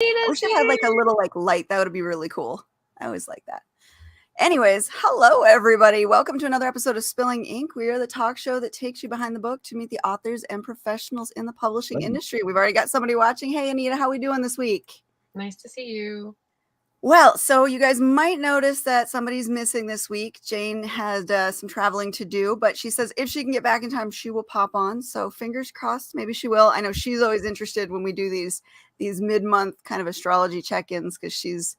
I wish it had like a little like light. That would be really cool. I always like that. Anyways, hello everybody. Welcome to another episode of Spilling Ink. We are the talk show that takes you behind the book to meet the authors and professionals in the publishing industry. We've already got somebody watching. Hey, Anita, how we doing this week? Nice to see you. Well, so you guys might notice that somebody's missing this week. Jane had some traveling to do, but she says if she can get back in time, she will pop on. So fingers crossed, maybe she will. I know she's always interested when we do these mid-month kind of astrology check-ins because she's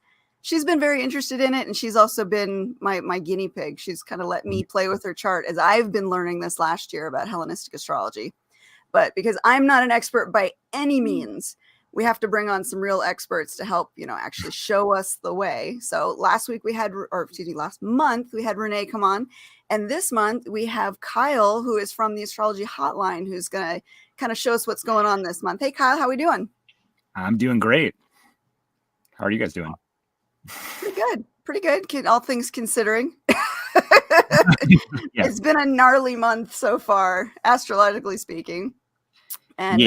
been very interested in it, and she's also been my guinea pig. She's kind of let me play with her chart as I've been learning this last year about Hellenistic astrology. But because I'm not an expert by any means, we have to bring on some real experts to help, actually show us the way. So last month, we had Renee come on. And this month we have Kyle, who is from the Astrology Hotline, who's going to kind of show us what's going on this month. Hey, Kyle, how are we doing? I'm doing great. How are you guys doing? Pretty good. All things considering. Yeah. It's been a gnarly month so far, astrologically speaking. And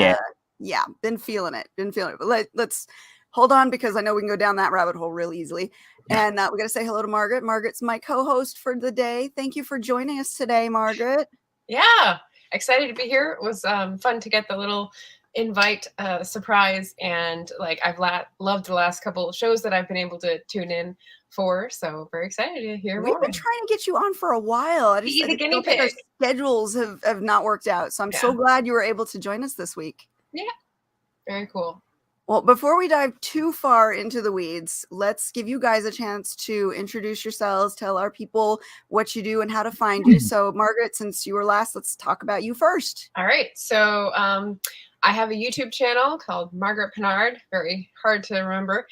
been feeling it. But let's hold on, because I know we can go down that rabbit hole real easily. And we got to say hello to Margaret. Margaret's my co-host for the day. Thank you for joining us today, Margaret. Yeah, excited to be here. It was fun to get the little invite surprise, and I've loved the last couple of shows that I've been able to tune in for, so very excited to hear more. We've been trying to get you on for a while. I don't think our schedules have not worked out, so I'm so glad you were able to join us this week. Yeah, very cool. Well, before we dive too far into the weeds, let's give you guys a chance to introduce yourselves, tell our people what you do and how to find you. So, Margaret, since you were last, let's talk about you first. All right. So I have a YouTube channel called Margaret Pinard, very hard to remember.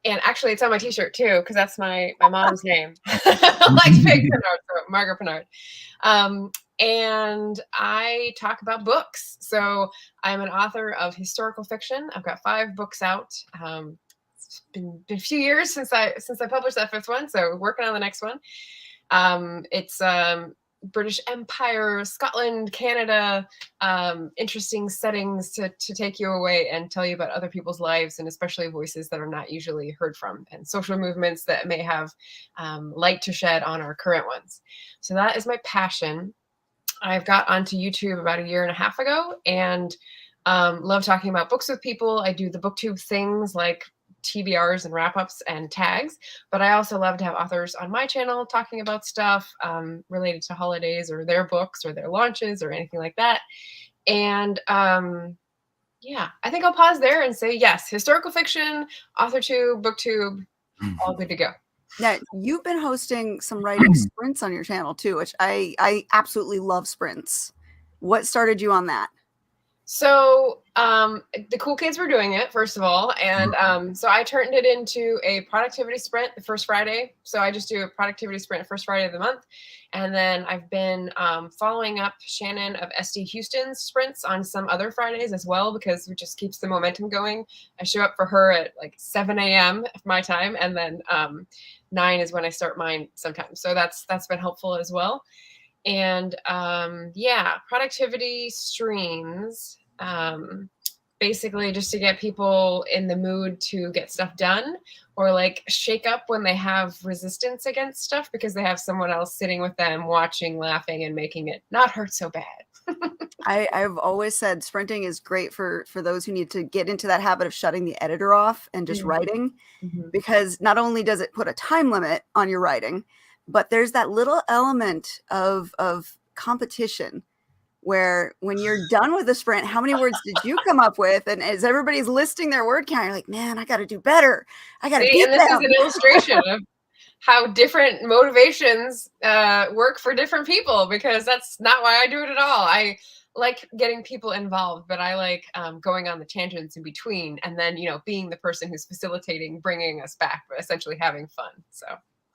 And actually, it's on my t-shirt, too, because that's my mom's name. Like Pig Pinard, so Margaret Pinard. And I talk about books. So I'm an author of historical fiction. I've got 5 books out. It's been a few years since I published that 5th one, so working on the next one. It's British Empire, Scotland, Canada, interesting settings to take you away and tell you about other people's lives, and especially voices that are not usually heard from, and social movements that may have light to shed on our current ones. So that is my passion. I've got onto YouTube about 1.5 years ago, and love talking about books with people. I do the booktube things like TBRs and wrap-ups and tags, but I also love to have authors on my channel talking about stuff related to holidays or their books or their launches or anything like that. And I think I'll pause there and say yes, historical fiction, authortube, booktube, all good to go. Now, you've been hosting some writing sprints on your channel too, which I absolutely love sprints. What started you on that? So the cool kids were doing it, first of all. And so I turned it into a productivity sprint the first Friday. So I just do a productivity sprint first Friday of the month. And then I've been following up Shannon of SD Houston's sprints on some other Fridays as well, because it just keeps the momentum going. I show up for her at like 7 a.m. my time, and then 9 is when I start mine sometimes. So that's been helpful as well. And productivity streams, basically just to get people in the mood to get stuff done, or like shake up when they have resistance against stuff because they have someone else sitting with them, watching, laughing, and making it not hurt so bad. I've always said sprinting is great for those who need to get into that habit of shutting the editor off and just writing, because not only does it put a time limit on your writing, but there's that little element of competition where when you're done with the sprint, how many words did you come up with? And as everybody's listing their word count, you're like, man, I got to do better. I got to beat them. And this is an illustration of how different motivations work for different people, because that's not why I do it at all. I like getting people involved, but I like going on the tangents in between, and then, being the person who's facilitating, bringing us back, but essentially having fun. So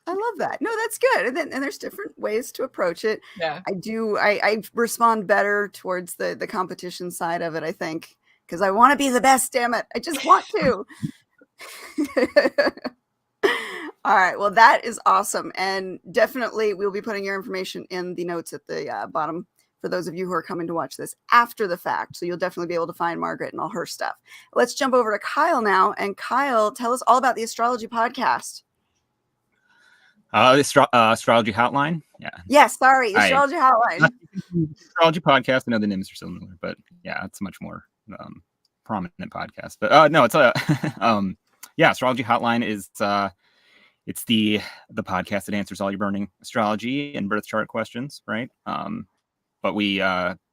I love that. No, that's good. And there's different ways to approach it. Yeah, I respond better towards the competition side of it, I think, because I want to be the best. Damn it. I just want to. All right. Well, that is awesome. And definitely we'll be putting your information in the notes at the bottom for those of you who are coming to watch this after the fact. So you'll definitely be able to find Margaret and all her stuff. Let's jump over to Kyle now. And Kyle, tell us all about the Astrology podcast. Astrology Hotline. Yeah. Yes, sorry. Astrology Hotline. Astrology podcast. I know the names are similar, but yeah, it's a much more prominent podcast. But no, it's Astrology Hotline is it's the podcast that answers all your burning astrology and birth chart questions, right? But we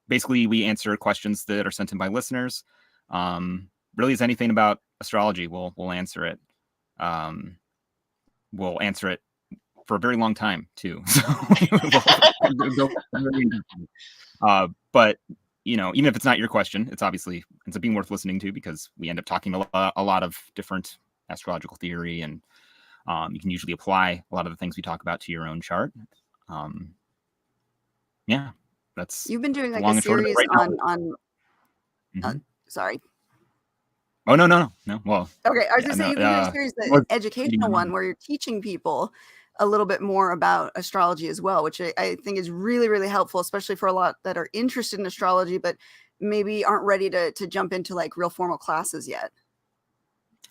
basically we answer questions that are sent in by listeners. Really, is anything about astrology, we'll answer it. We'll answer it for a very long time too. But even if it's not your question, it's obviously ends up being worth listening to, because we end up talking a lot of different astrological theory, and you can usually apply a lot of the things we talk about to your own chart. Yeah, that's you've been doing like a series on sorry. Oh, no. Well, okay. I was going to say, you've been doing a series, the educational one, where you're teaching people a little bit more about astrology as well, which I think is really, really helpful, especially for a lot that are interested in astrology, but maybe aren't ready to jump into like real formal classes yet.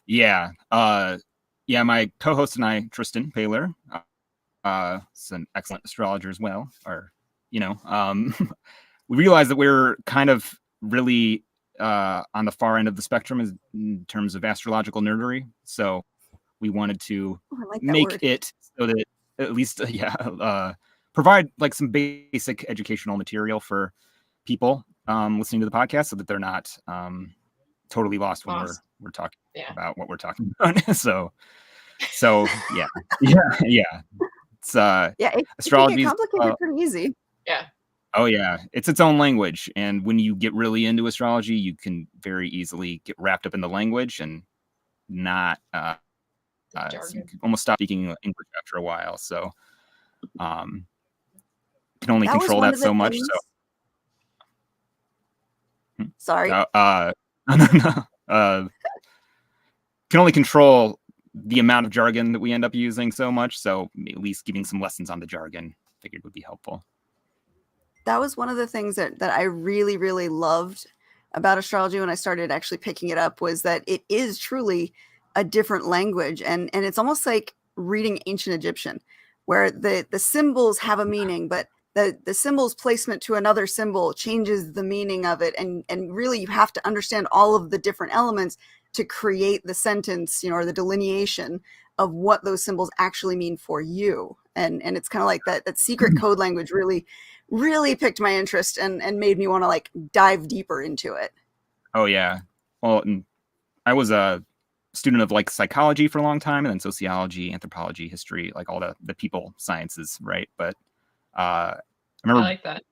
Yeah. My co-host and I, Tristan Paler, is an excellent astrologer as well. We realized that we're kind of really on the far end of the spectrum in terms of astrological nerdery. So we wanted to make it so that at least, provide like some basic educational material for people listening to the podcast, so that they're not totally lost when we're talking about what we're talking about. so yeah. It's astrology is complicated pretty easy. Yeah. Oh yeah, it's its own language, and when you get really into astrology, you can very easily get wrapped up in the language and not you can almost stop speaking English after a while. So can only control that so much. So sorry. Can only control the amount of jargon that we end up using so much. So at least giving some lessons on the jargon figured would be helpful. That was one of the things that I really, really loved about astrology when I started actually picking it up, was that it is truly a different language. And it's almost like reading ancient Egyptian, where the symbols have a meaning, but the symbol's placement to another symbol changes the meaning of it. And really you have to understand all of the different elements to create the sentence, or the delineation of what those symbols actually mean for you. And it's kind of like that secret code language really piqued my interest and made me want to like dive deeper into it. Oh yeah. Well, I was a student of like psychology for a long time, and then sociology, anthropology, history, like all the people sciences, right? But I remember I like that.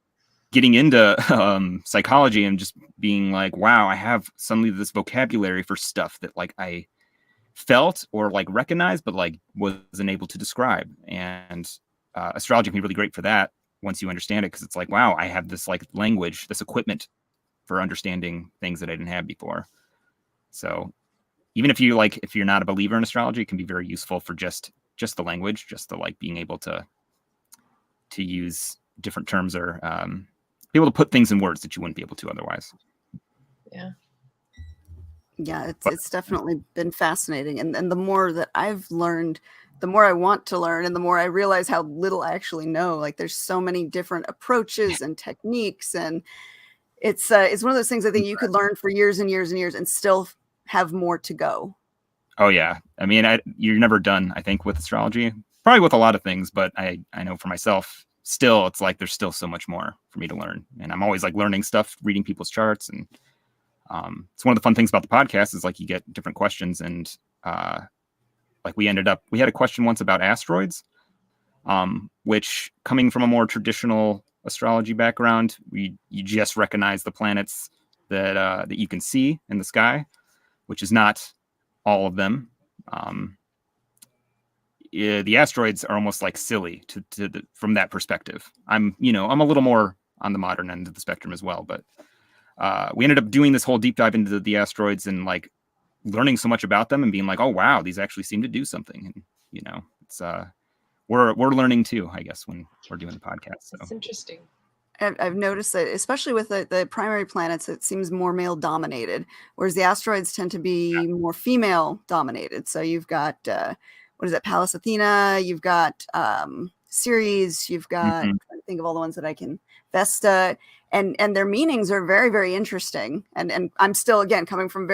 Getting into psychology and just being like, wow, I have suddenly this vocabulary for stuff that like I felt or like recognized, but like wasn't able to describe. And astrology can be really great for that once you understand it, because it's like, wow, I have this like language, this equipment for understanding things that I didn't have before. So even if you're not a believer in astrology, it can be very useful for just the language, just the like being able to use different terms, or be able to put things in words that you wouldn't be able to otherwise. Yeah, it's definitely been fascinating. And the more that I've learned, the more I want to learn, and the more I realize how little I actually know. Like there's so many different approaches and techniques, and it's one of those things I think you could learn for years and years and years and still have more to go. Oh yeah. I mean, you're never done, I think, with astrology, probably with a lot of things, but I know for myself, still, it's like, there's still so much more for me to learn. And I'm always like learning stuff, reading people's charts. And it's one of the fun things about the podcast is like you get different questions, and like we had a question once about asteroids, which, coming from a more traditional astrology background, you just recognize the planets that you can see in the sky, which is not all of them. The asteroids are almost like silly from that perspective. I'm a little more on the modern end of the spectrum as well, but we ended up doing this whole deep dive into the asteroids and like learning so much about them and being like, oh wow, these actually seem to do something. And it's we're learning too, I guess, when we're doing the podcast. So it's interesting. I've noticed that, especially with the primary planets, it seems more male dominated, whereas the asteroids tend to be more female dominated. So you've got, what is it, Pallas Athena, you've got Ceres, you've got, I'm trying to think of all the ones that I can, Vesta, and their meanings are very, very interesting. And I'm still, again, coming from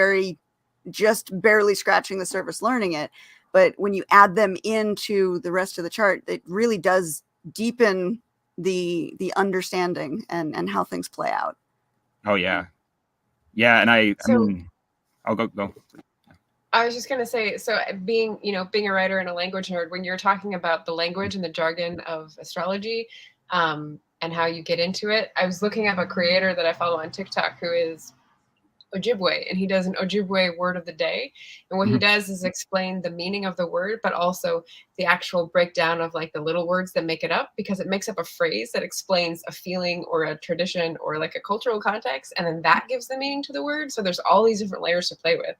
just barely scratching the surface learning it. But when you add them into the rest of the chart, it really does deepen the understanding and how things play out. Oh yeah. Yeah. And I mean, I'll go. I was just going to say, so being a writer and a language nerd, when you're talking about the language and the jargon of astrology, and how you get into it, I was looking up a creator that I follow on TikTok who is Ojibwe, and he does an Ojibwe word of the day. And what he does is explain the meaning of the word, but also the actual breakdown of like the little words that make it up, because it makes up a phrase that explains a feeling or a tradition or like a cultural context. And then that gives the meaning to the word. So there's all these different layers to play with.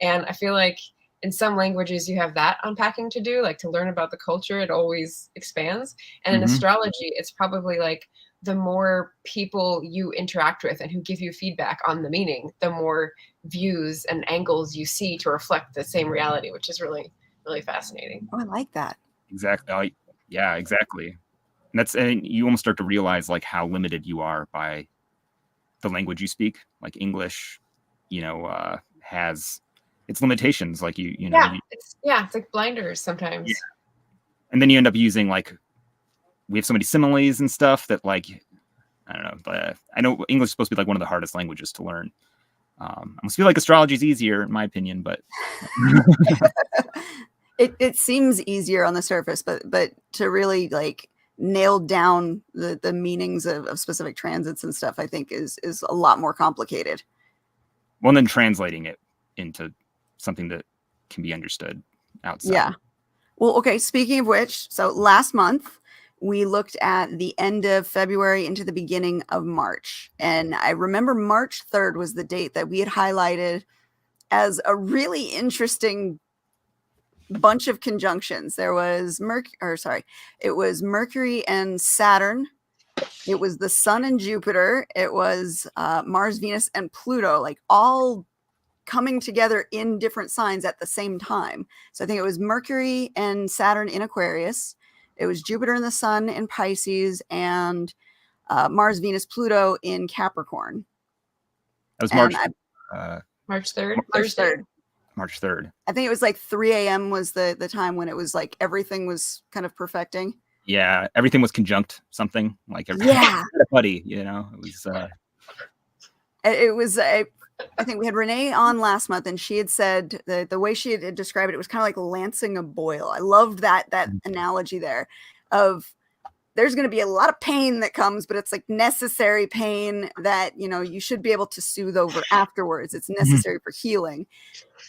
And I feel like in some languages you have that unpacking to do, like to learn about the culture, it always expands. And in astrology, it's probably like the more people you interact with and who give you feedback on the meaning, the more views and angles you see to reflect the same reality, which is really, really fascinating. Oh, I like that. Exactly. Yeah, exactly. And you almost start to realize like how limited you are by the language you speak. Like English, has its limitations. Like it's like blinders sometimes. Yeah. And then you end up using like, we have so many similes and stuff that like, I don't know, but I know English is supposed to be like one of the hardest languages to learn. I almost feel like astrology is easier in my opinion, but it seems easier on the surface, but to really like nail down the meanings of specific transits and stuff, I think is a lot more complicated. Well, and then translating it into something that can be understood outside. Yeah. Well, okay. Speaking of which, so last month we looked at the end of February into the beginning of March. And I remember March 3rd was the date that we had highlighted as a really interesting bunch of conjunctions. There was it was Mercury and Saturn. It was the Sun and Jupiter. It was Mars, Venus, and Pluto, like all coming together in different signs at the same time. So I think it was Mercury and Saturn in Aquarius. It was Jupiter and the Sun in Pisces, and Mars, Venus, Pluto in Capricorn. That was March 3rd. Thursday. March 3rd. I think it was like 3 a.m. was the time when it was like everything was kind of perfecting. Yeah, everything was conjunct something. Like buddy, it was. It was. I think we had Renee on last month, and she had said the way she had described it was kind of like lancing a boil. I loved that analogy there of there's going to be a lot of pain that comes, but it's like necessary pain that, you should be able to soothe over afterwards. It's necessary for healing.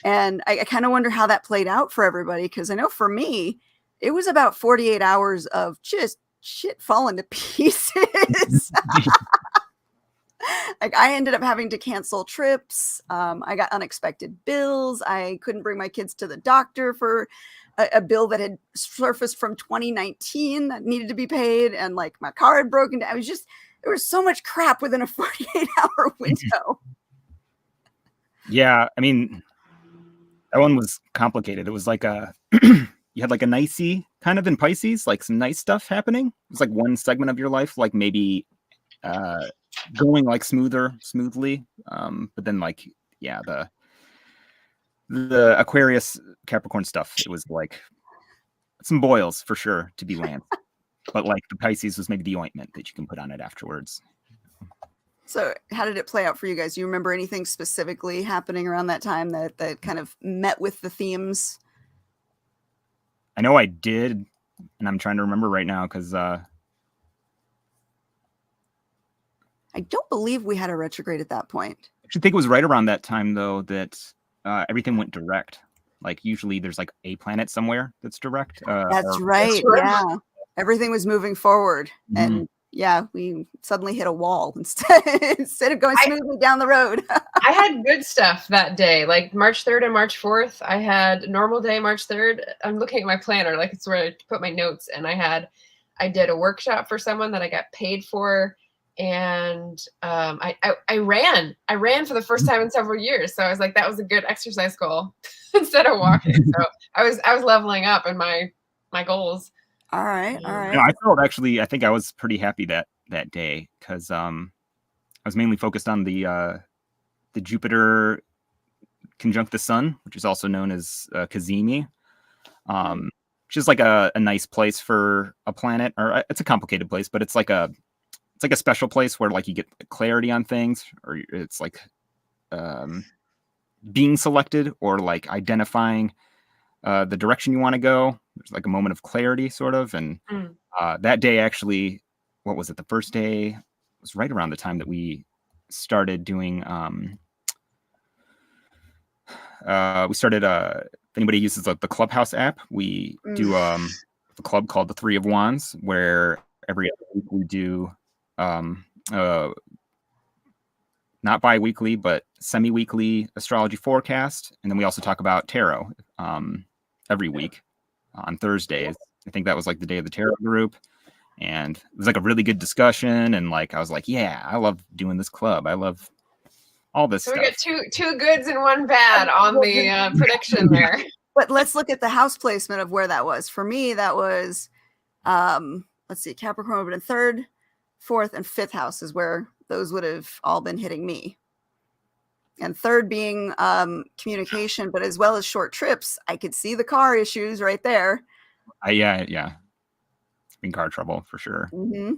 And I kind of wonder how that played out for everybody, because I know for me, it was about 48 hours of just shit falling to pieces. Like I ended up having to cancel trips. I got unexpected bills. I couldn't bring my kids to the doctor for a bill that had surfaced from 2019 that needed to be paid. And like my car had broken down. It was just, there was so much crap within a 48-hour window. Yeah. I mean, that one was complicated. It was like you had like a nicey kind of in Pisces, like some nice stuff happening. It was like one segment of your life, like maybe, going like smoothly, but then like the Aquarius Capricorn stuff, it was like some boils for sure to be lanced, but like the Pisces was maybe the ointment that you can put on it afterwards. So how did it play out for you guys? Do you remember anything specifically happening around that time that kind of met with the themes? I know I did, and I'm trying to remember right now because I don't believe we had a retrograde at that point. I actually think it was right around that time, though, that everything went direct. Like, usually there's like a planet somewhere that's direct. That's right. Yeah. Everything was moving forward. And yeah, we suddenly hit a wall instead of going smoothly down the road. I had good stuff that day, like March 3rd and March 4th. I had normal day, March 3rd. I'm looking at my planner, like it's where I put my notes. And I did a workshop for someone that I got paid for and I ran for the first time in several years. So I was like, that was a good exercise goal instead of walking. So I was leveling up in my goals. All right. I felt actually, I think I was pretty happy that day because I was mainly focused on the Jupiter conjunct the Sun, which is also known as Cazimi, which is like a nice place for a planet, or it's a complicated place, but it's like a special place where like you get clarity on things, or it's like being selected or like identifying the direction you want to go. There's like a moment of clarity sort of. And that day actually, what was it? The first day was right around the time that we started doing, if anybody uses the Clubhouse app, we do a club called the Three of Wands, where every other week we do not bi-weekly, but semi-weekly astrology forecast. And then we also talk about tarot every week on Thursdays. I think that was like the day of the tarot group. And it was like a really good discussion. And like, I was like, yeah, I love doing this club. I love all this stuff. We got two goods and one bad on the prediction there. But let's look at the house placement of where that was. For me, that was, let's see, Capricorn would have been 3rd, 4th, and 5th house is where those would have all been hitting me. And 3rd being communication, but as well as short trips. I could see the car issues right there. Yeah. In car trouble for sure. Mm-hmm.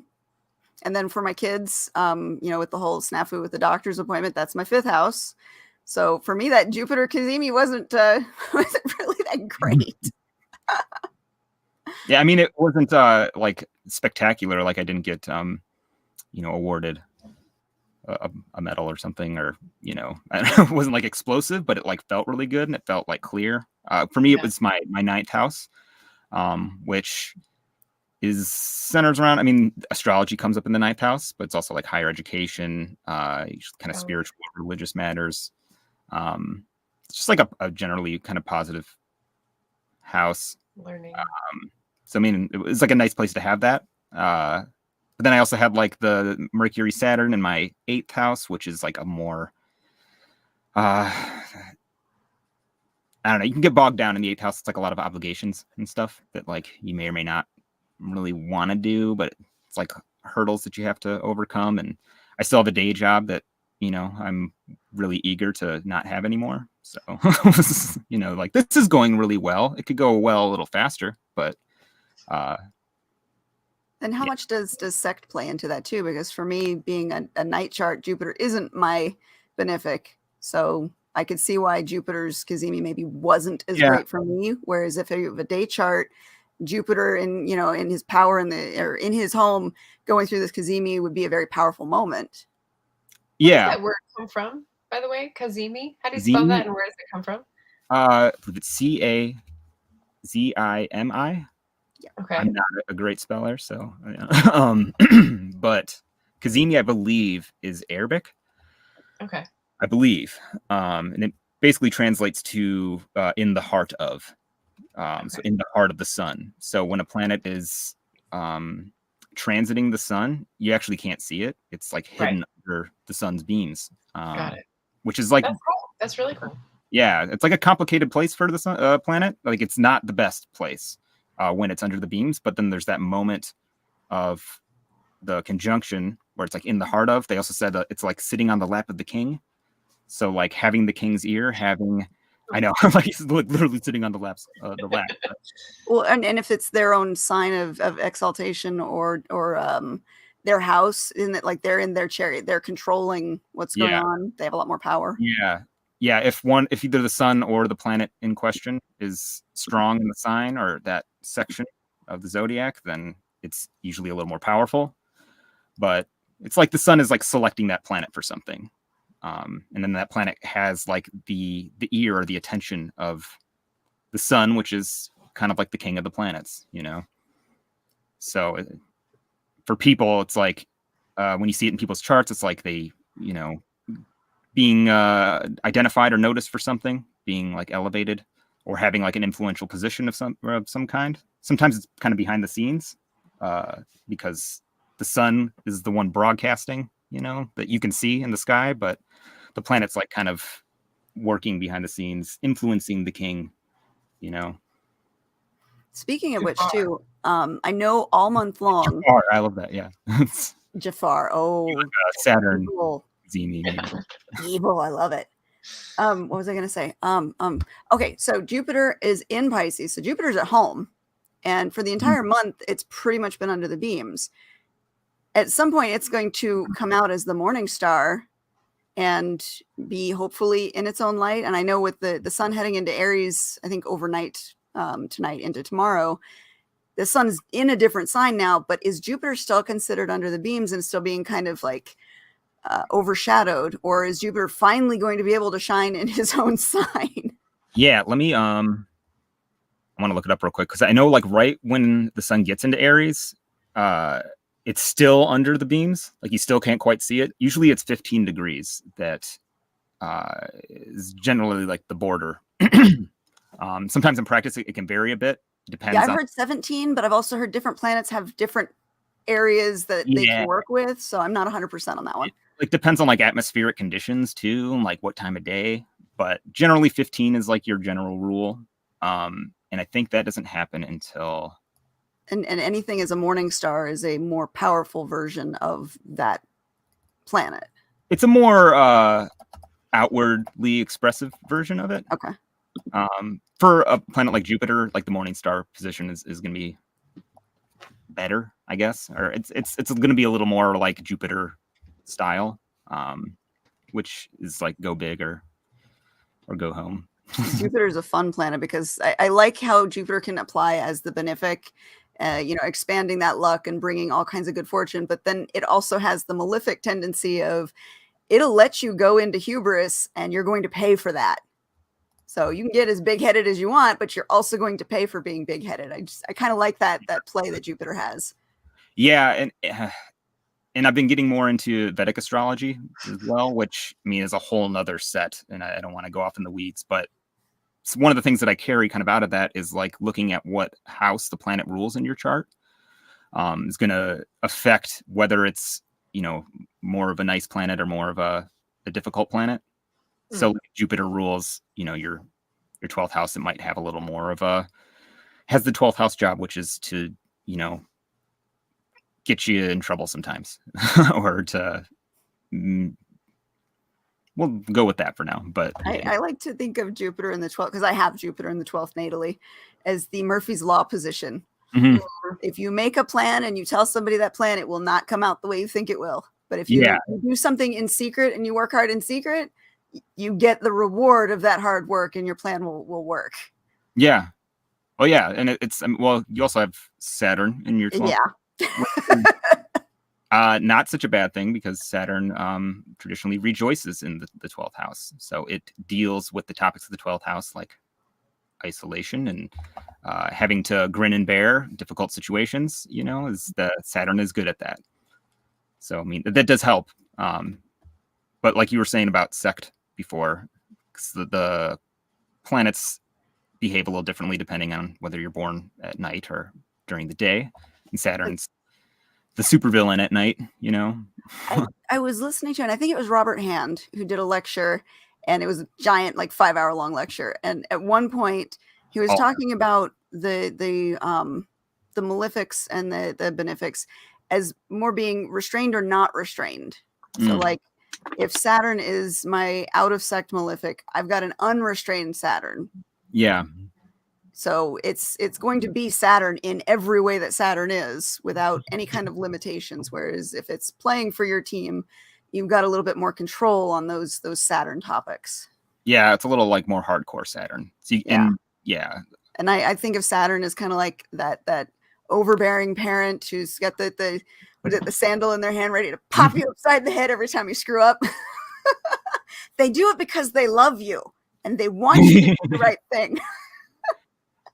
And then for my kids, with the whole snafu with the doctor's appointment, that's my 5th house. So for me, that Jupiter Cazimi wasn't really that great. Yeah, I mean, it wasn't like spectacular. Like I didn't get awarded a medal or something, or I don't know, it wasn't like explosive, but it like felt really good and it felt like clear. For me, it was my 9th house, which is centers around, I mean, astrology comes up in the 9th house, but it's also like higher education, kind of spiritual, religious matters. It's just like a generally kind of positive house. Learning. So I mean, it was like a nice place to have that. But then I also had like the Mercury Saturn in my 8th house, which is like a more, I don't know, you can get bogged down in the 8th house. It's like a lot of obligations and stuff that like you may or may not really want to do, but it's like hurdles that you have to overcome. And I still have a day job that, I'm really eager to not have anymore. So, like this is going really well. It could go well a little faster, but. And how much does sect play into that too? Because for me, being a night chart, Jupiter isn't my benefic. So I could see why Jupiter's Cazimi maybe wasn't as great for me. Whereas if you have a day chart, Jupiter in his power in his home going through this Cazimi would be a very powerful moment. Yeah. Where does that word come from, by the way? Cazimi? How do you spell that, and where does it come from? It's Cazimi. Yeah. Okay. I'm not a great speller, so but Cazimi, I believe, is Arabic. Okay. I believe, and it basically translates to in the heart of. So in the heart of the sun. So when a planet is transiting the sun, you actually can't see it. It's like hidden under the sun's beams. Got it. Which is like, that's cool. That's really cool. Yeah, it's like a complicated place for the sun, planet. Like it's not the best place when it's under the beams. But then there's that moment of the conjunction where it's like in the heart of. They also said it's like sitting on the lap of the king. So like having the king's ear, I know, like he's literally sitting on the lap. Well, and if it's their own sign of exaltation or their house, in it, like they're in their chariot, they're controlling what's going on. They have a lot more power. Yeah. If either the sun or the planet in question is strong in the sign or that section of the zodiac, then it's usually a little more powerful. But it's like the sun is like selecting that planet for something. And then that planet has like the ear or the attention of the sun, which is kind of like the king of the planets, So for people, it's like when you see it in people's charts, it's like they, being identified or noticed for something, being like elevated or having like an influential position of some kind. Sometimes it's kind of behind the scenes because the sun is the one broadcasting, that you can see in the sky, but the planet's like kind of working behind the scenes, influencing the king, Speaking of which, too, I know all month long. Jafar, I love that. Yeah. Jafar. Oh, Saturn. evil. Zini. Evil. I love it. What was I going to say? Okay, so Jupiter is in Pisces. So Jupiter's at home. And for the entire month, it's pretty much been under the beams. At some point, it's going to come out as the morning star and be hopefully in its own light. And I know with the sun heading into Aries, I think overnight tonight into tomorrow, the sun's in a different sign now, but is Jupiter still considered under the beams and still being kind of like overshadowed, or is Jupiter finally going to be able to shine in his own sign? Yeah, let me I want to look it up real quick because I know like right when the sun gets into Aries, it's still under the beams. Like you still can't quite see it. Usually it's 15 degrees that is generally like the border. Sometimes in practice it can vary a bit. Depends. Yeah, I've heard 17, but I've also heard different planets have different areas that they can work with. So I'm not 100% on that one. Like depends on like atmospheric conditions too, and like what time of day. But generally 15 is like your general rule. And I think that doesn't happen until. And anything as a morning star is a more powerful version of that planet. It's a more outwardly expressive version of it. Okay. For a planet like Jupiter, like the morning star position is going to be better, I guess, or it's going to be a little more like Jupiter style, which is like go big or go home. Jupiter is a fun planet because I like how Jupiter can apply as the benefic, expanding that luck and bringing all kinds of good fortune. But then it also has the malefic tendency of it'll let you go into hubris and you're going to pay for that. So you can get as big-headed as you want, but you're also going to pay for being big-headed. I kind of like that play that Jupiter has. Yeah, and I've been getting more into Vedic astrology as well, which I mean is a whole nother set, and I don't want to go off in the weeds, but one of the things that I carry kind of out of that is like looking at what house the planet rules in your chart is going to affect whether it's more of a nice planet or more of a difficult planet. So like Jupiter rules, your 12th house. It might have a little more of has the 12th house job, which is to, get you in trouble sometimes or to, we'll go with that for now. But I like to think of Jupiter in the 12th, because I have Jupiter in the 12th natally, as the Murphy's Law position. Mm-hmm. If you make a plan and you tell somebody that plan, it will not come out the way you think it will. But if you do something in secret and you work hard in secret, you get the reward of that hard work and your plan will work. Yeah. Oh yeah. And it's, you also have Saturn in your 12th. Yeah. Not such a bad thing because Saturn traditionally rejoices in the 12th house. So it deals with the topics of the 12th house, like isolation and having to grin and bear difficult situations, Saturn is good at that. So, I mean, that does help. But like you were saying about sect before, the planets behave a little differently depending on whether you're born at night or during the day. And Saturn's the supervillain at night, I was listening to, and I think it was Robert Hand who did a lecture, and it was a giant, like 5-hour long lecture. And at one point he was talking about the malefics and the benefics as more being restrained or not restrained. So like, if Saturn is my out of sect malefic, I've got an unrestrained Saturn. Yeah. So it's going to be Saturn in every way that Saturn is without any kind of limitations. Whereas if it's playing for your team, you've got a little bit more control on those Saturn topics. Yeah, it's a little like more hardcore Saturn. So And I think of Saturn as kind of like that overbearing parent who's got the sandal in their hand ready to pop you upside the head every time you screw up. They do it because they love you and they want you to do the right thing.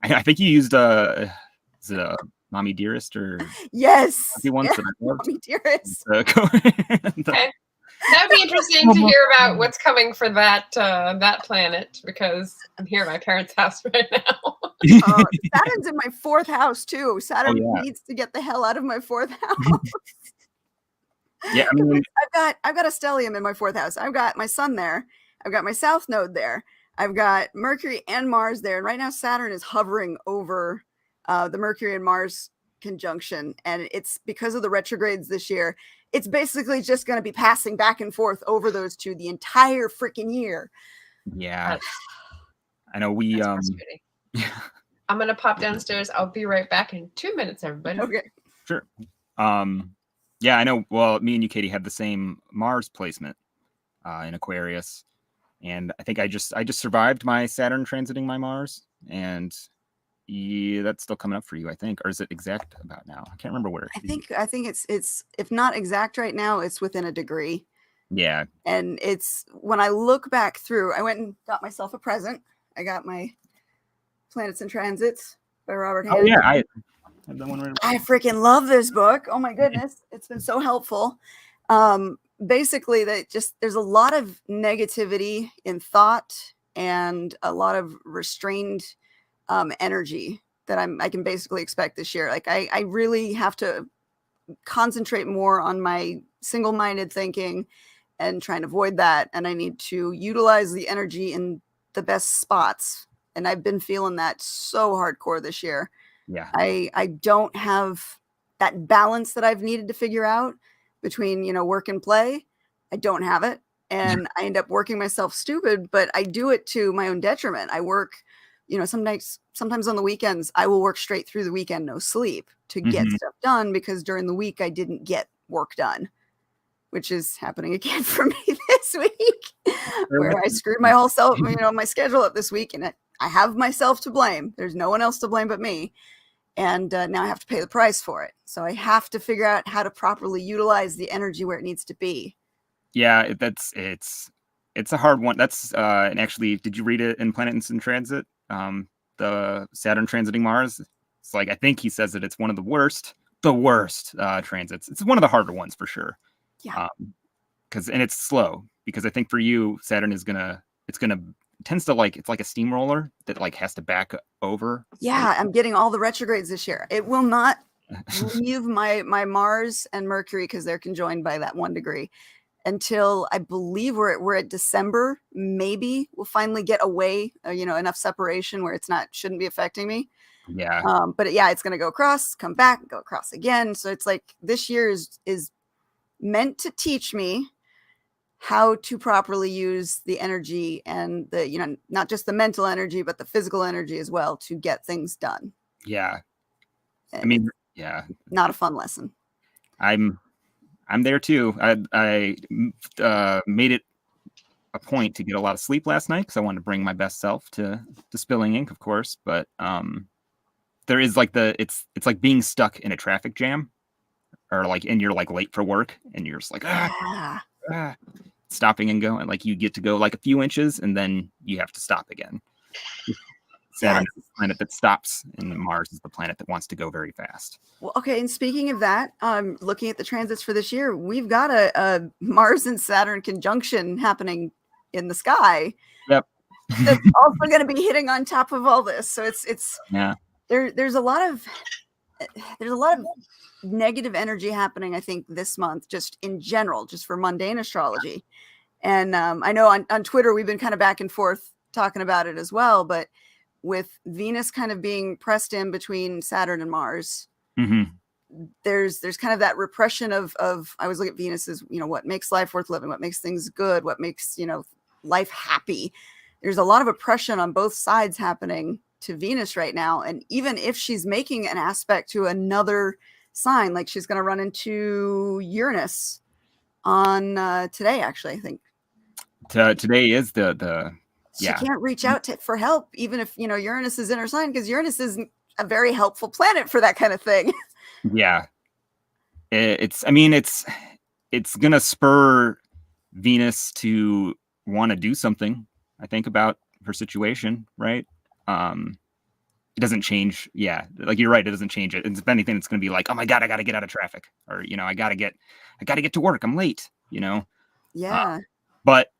I think you used is it a Mommy Dearest or yes, Mommy Dearest. Okay. That would be interesting to hear about what's coming for that planet, because I'm here at my parents' house right now. Saturn's in my 4th house too. Saturn needs to get the hell out of my 4th house. Yeah, I mean, I've got a stellium in my 4th house. I've got my sun there. I've got my south node there. I've got Mercury and Mars there. And right now Saturn is hovering over the Mercury and Mars conjunction. And it's because of the retrogrades this year. It's basically just going to be passing back and forth over those two the entire freaking year. yeah, I know we yeah. I'm gonna pop downstairs. I'll be right back in 2 minutes, everybody. Okay. Sure. Yeah, I know. Well, me and you, Katie, had the same Mars placement in Aquarius, and I think I just survived my Saturn transiting my Mars, and yeah, that's still coming up for you, I think. Or is it exact about now? I can't remember where. I think it's if not exact right now, it's within a degree. Yeah. And it's when I look back through, I went and got myself a present. I got my Planets and Transits by Robert Hand. Oh yeah, I have that one right. I freaking love this book. Oh my goodness, it's been so helpful. Basically, there's a lot of negativity in thought and a lot of restrained energy that I can basically expect this year. Like I really have to concentrate more on my single-minded thinking and try and avoid that. And I need to utilize the energy in the best spots. And I've been feeling that so hardcore this year. Yeah. I don't have that balance that I've needed to figure out between, work and play. I don't have it. And I end up working myself stupid, but I do it to my own detriment. I work, sometimes on the weekends, I will work straight through the weekend, no sleep to get stuff done because during the week I didn't get work done, which is happening again for me this week where I screwed my whole self, my schedule up this week, and I have myself to blame. There's no one else to blame but me. And now I have to pay the price for it. So I have to figure out how to properly utilize the energy where it needs to be. Yeah, it's a hard one. That's and actually, did you read it in Planets in Transit? The Saturn transiting Mars. It's like I think he says that it's one of the worst transits. It's one of the harder ones for sure. Yeah. And it's slow because I think for you, Saturn tends to it's like a steamroller that has to back over. Yeah, I'm getting all the retrogrades this year. It will not leave my Mars and Mercury because they're conjoined by that 1 degree until I believe we're at December. Maybe we'll finally get away, enough separation where shouldn't be affecting me. Yeah. But yeah, it's going to go across, come back, go across again. So it's like this year is meant to teach me how to properly use the energy and the, not just the mental energy, but the physical energy as well to get things done. Yeah. And I mean, yeah. Not a fun lesson. I'm there too. I made it a point to get a lot of sleep last night because I wanted to bring my best self to spilling ink, of course. But there is it's like being stuck in a traffic jam, or and you're late for work, and you're just stopping and going. You get to go a few inches, and then you have to stop again. Saturn is the planet that stops, and Mars is the planet that wants to go very fast. Well, okay. And speaking of that, looking at the transits for this year, we've got a Mars and Saturn conjunction happening in the sky. Yep. That's also going to be hitting on top of all this. So it's yeah. There's a lot of negative energy happening, I think, this month, just in general, just for mundane astrology. And I know on Twitter, we've been kind of back and forth talking about it as well, but with Venus kind of being pressed in between Saturn and Mars, there's kind of that repression of I always look at Venus as, what makes life worth living, what makes things good, what makes, life happy. There's a lot of oppression on both sides happening to Venus right now. And even if she's making an aspect to another sign, she's going to run into Uranus on today, actually, I think. Today is the she can't reach out for help, even if Uranus is in her sign, because Uranus isn't a very helpful planet for that kind of thing. Yeah, it's gonna spur Venus to want to do something, I think, about her situation, right? It doesn't change. Yeah, you're right, it doesn't change it. If anything, it's gonna be oh my god, I gotta get out of traffic, or I gotta get to work, I'm late, Yeah. But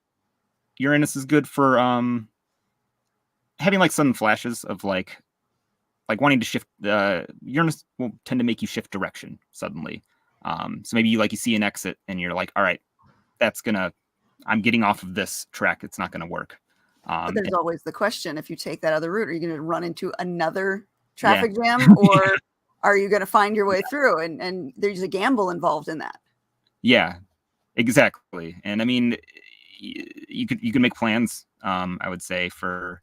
Uranus is good for having sudden flashes of wanting to shift. Uranus will tend to make you shift direction suddenly. So maybe you see an exit and you're like, all right, I'm getting off of this track. It's not going to work. But there's always the question, if you take that other route, are you going to run into another traffic jam, or are you going to find your way through? And there's a gamble involved in that. Yeah, exactly. And I mean, you could make plans, I would say, for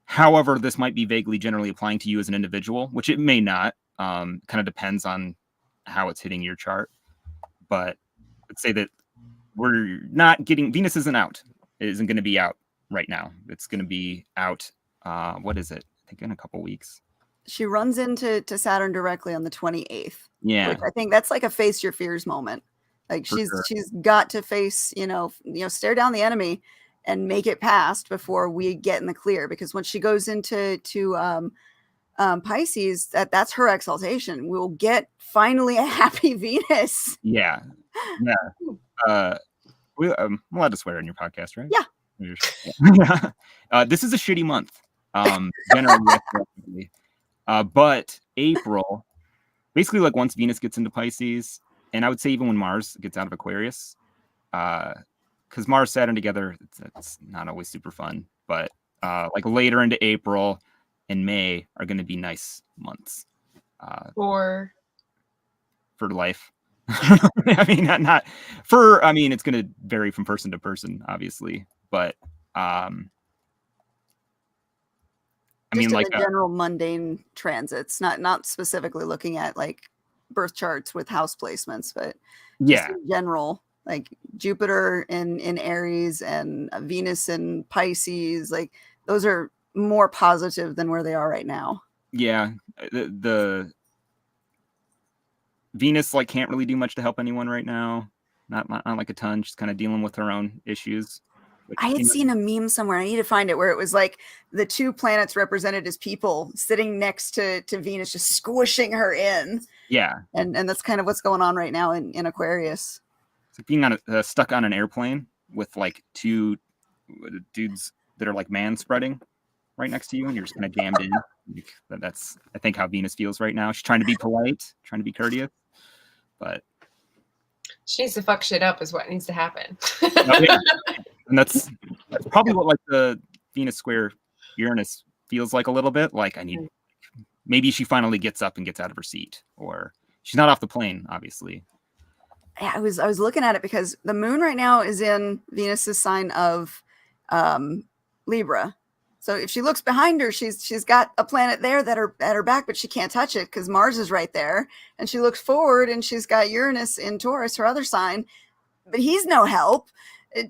however this might be vaguely generally applying to you as an individual, which it may not. Kind of depends on how it's hitting your chart. But let's say that we're not getting, Venus isn't out. It isn't going to be out right now. It's going to be out. What is it? I think in a couple weeks. She runs into Saturn directly on the 28th. Yeah. Which I think that's like a face your fears moment. Like she's got to face, stare down the enemy and make it past before we get in the clear. Because when she goes into Pisces, that's her exaltation. We'll get finally a happy Venus. Yeah. I'm allowed to swear on your podcast, right? Yeah. This is a shitty month, generally. But April, basically, once Venus gets into Pisces, and I would say even when Mars gets out of Aquarius, because Mars, Saturn together, it's not always super fun. But later into April and May are going to be nice months for life. I mean, not for. I mean, it's going to vary from person to person, obviously, but I mean, the general mundane transits, not specifically looking at birth charts with house placements, but in general, Jupiter in Aries and Venus in Pisces, those are more positive than where they are right now. Yeah, the Venus can't really do much to help anyone right now. Not a ton. She's kind of dealing with her own issues. I had seen a meme somewhere. I need to find it, where it was the two planets represented as people sitting next to Venus, just squishing her in. Yeah. And that's kind of what's going on right now in Aquarius. It's like being stuck on an airplane with two dudes that are man spreading right next to you, and you're just kind of jammed in. That's, I think, how Venus feels right now. She's trying to be polite, trying to be courteous, but she needs to fuck shit up is what needs to happen. And that's probably what the Venus square Uranus feels like a little bit. Maybe she finally gets up and gets out of her seat, or she's not off the plane, obviously. Yeah, I was looking at it because the moon right now is in Venus's sign of Libra. So if she looks behind her, she's got a planet there that are at her back, but she can't touch it because Mars is right there. And she looks forward and she's got Uranus in Taurus, her other sign, but he's no help.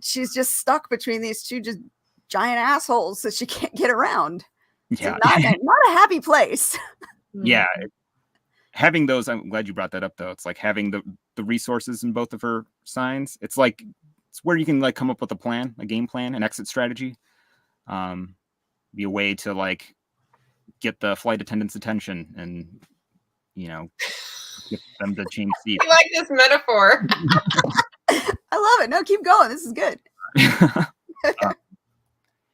She's just stuck between these two just giant assholes that she can't get around. Yeah. So not a happy place. Yeah. Having those, I'm glad you brought that up, though. It's having the resources in both of her signs. It's where you can come up with a plan, a game plan, an exit strategy. Be a way to get the flight attendant's attention and get them to change seats. I like this metaphor. I love it. No, keep going. This is good.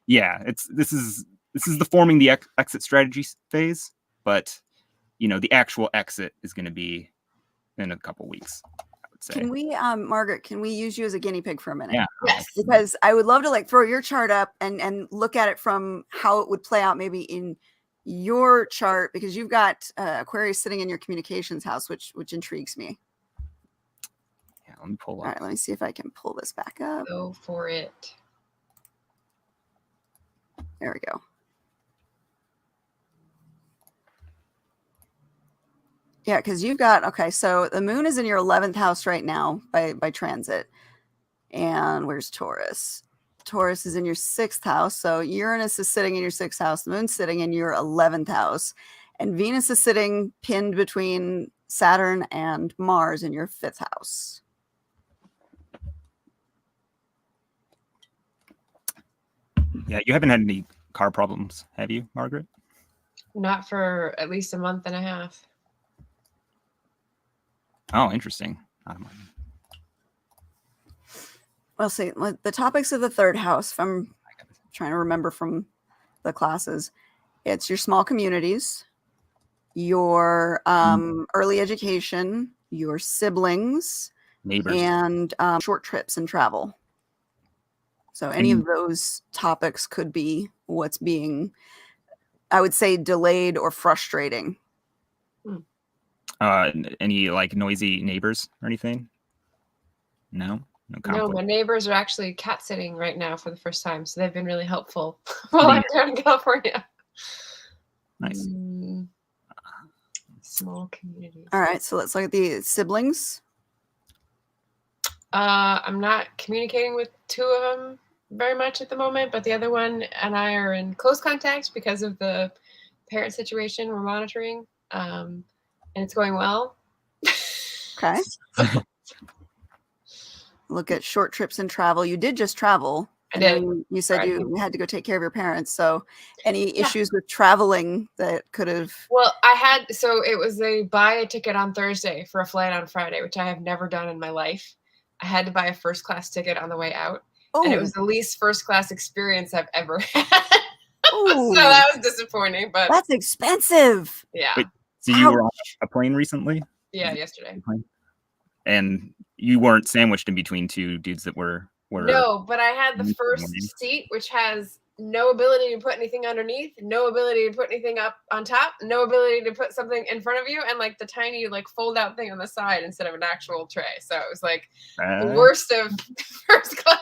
Yeah, this is the forming the exit strategy phase, but the actual exit is going to be in a couple weeks, I would say. Can we, Margaret, can we use you as a guinea pig for a minute? Yeah. Yes. Because I would love to throw your chart up and look at it from how it would play out maybe in your chart, because you've got Aquarius sitting in your communications house, which intrigues me. Yeah, let me pull up. All right, let me see if I can pull this back up. Go for it. There we go. Yeah, because you've got, okay, so the moon is in your 11th house right now by transit. And where's Taurus? Taurus is in your 6th house. So Uranus is sitting in your 6th house. The moon's sitting in your 11th house. And Venus is sitting pinned between Saturn and Mars in your 5th house. Yeah, you haven't had any car problems, have you, Margaret? Not for at least a month and a half. Oh, interesting. Well, see, the topics of the 3rd house, if I'm trying to remember from the classes, it's your small communities, your early education, your siblings, Neighbors. and short trips and travel. So any of those topics could be what's being, I would say, delayed or frustrating. Any like noisy neighbors or anything? No conflict. No, my neighbors are actually cat sitting right now for the first time, so they've been really helpful while I'm down in California. Nice. Small communities. All right, so let's look at the siblings. I'm not communicating with two of them very much at the moment, but the other one and I are in close contact because of the parent situation we're monitoring, and it's going well. Okay. Look at short trips and travel. You did just travel. I did. You said you had to go take care of your parents. So any issues with traveling that could have... Well, so it was buy a ticket on Thursday for a flight on Friday, which I have never done in my life. I had to buy a first class ticket on the way out. And it was the least first class experience I've ever had. So that was disappointing, but that's expensive. Yeah. Wait, so you were on a plane recently? Yeah, yesterday. And you weren't sandwiched in between two dudes that were No, but I had the first seat, which has no ability to put anything underneath, no ability to put anything up on top, no ability to put something in front of you, and like the tiny like fold out thing on the side instead of an actual tray. So it was like the worst of first class.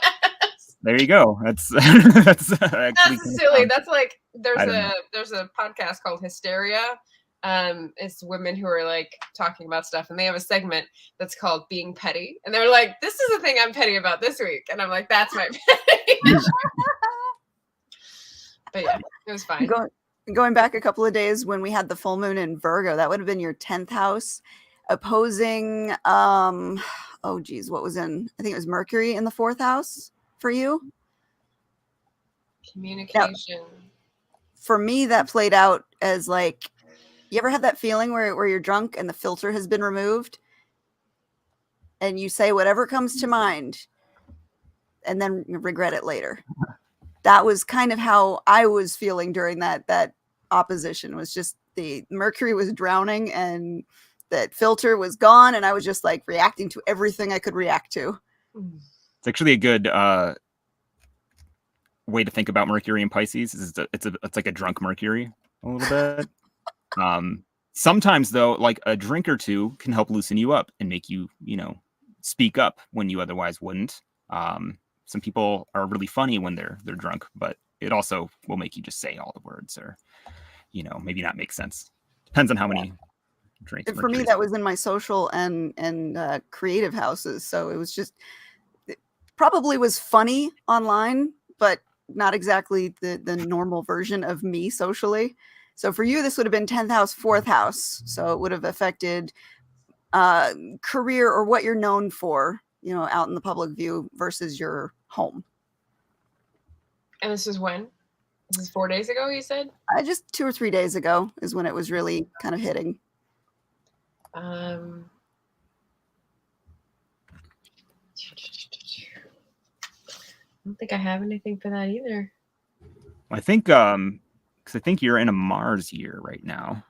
There you go. That's silly. That's like there's a podcast called Hysteria. It's women who are like talking about stuff, and they have a segment that's called Being Petty, and they're like, this is the thing I'm petty about this week, and I'm like, that's my petty. But yeah, it was fine. Going back a couple of days when we had the full moon in Virgo, that would have been your 10th house, opposing what was in, I think it was Mercury in the 4th house for you. Communication. Now, for me, that played out as like, you ever have that feeling where you're drunk and the filter has been removed and you say whatever comes to mind and then regret it later? That was kind of how I was feeling during that opposition. Was just the Mercury was drowning and that filter was gone, and I was just like reacting to everything I could react to. It's actually a good way to think about Mercury in Pisces. It's like a drunk Mercury a little bit. Sometimes though, like a drink or two can help loosen you up and make you, speak up when you otherwise wouldn't. Some people are really funny when they're drunk, but it also will make you just say all the words or, maybe not make sense. Depends on how many drinks. And for me, that was in my social and creative houses. So it was just, it probably was funny online, but not exactly the normal version of me socially. So for you, this would have been 10th house, 4th house. So it would have affected career or what you're known for, out in the public view versus your home. And this is when? This is 4 days ago, you said? Just 2 or 3 days ago is when it was really kind of hitting. I don't think I have anything for that either. I think, because I think you're in a Mars year right now,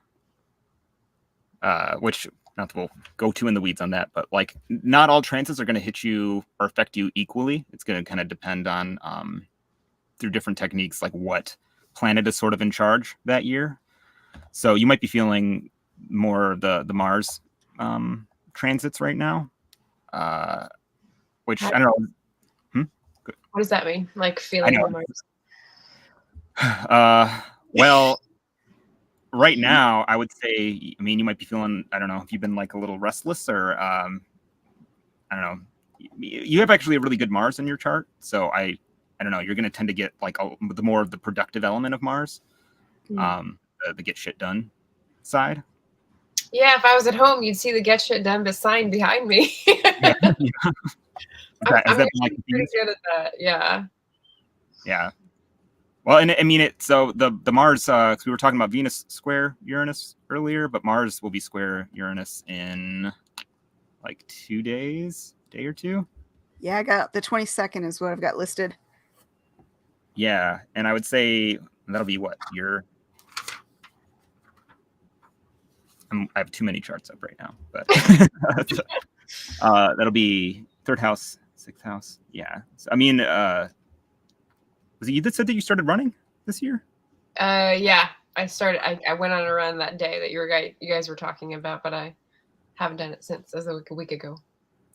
which not that we'll go too in the weeds on that, but like not all transits are going to hit you or affect you equally. It's going to kind of depend on through different techniques, like what planet is sort of in charge that year. So you might be feeling more the Mars transits right now, which I don't know. What does that mean? Like feeling the Mars? Well, right now, I would say, you might be feeling, I don't know, if you've been like a little restless or, I don't know, you have actually a really good Mars in your chart. So I don't know, you're going to tend to get like the more of the productive element of Mars, the get shit done side. Yeah, if I was at home, you'd see the get shit done sign behind me. I'm pretty good at that. Yeah. Yeah. Well, and so the Mars, because we were talking about Venus square Uranus earlier, but Mars will be square Uranus in like 2 days, day or two. Yeah, I got the 22nd is what I've got listed. Yeah, and I would say that'll be what I have too many charts up right now, but that'll be third house, sixth house. Yeah. So, I mean, was it you that said that you started running this year? Yeah, I started. I went on a run that day that you guys were talking about, but I haven't done it since. As a week ago.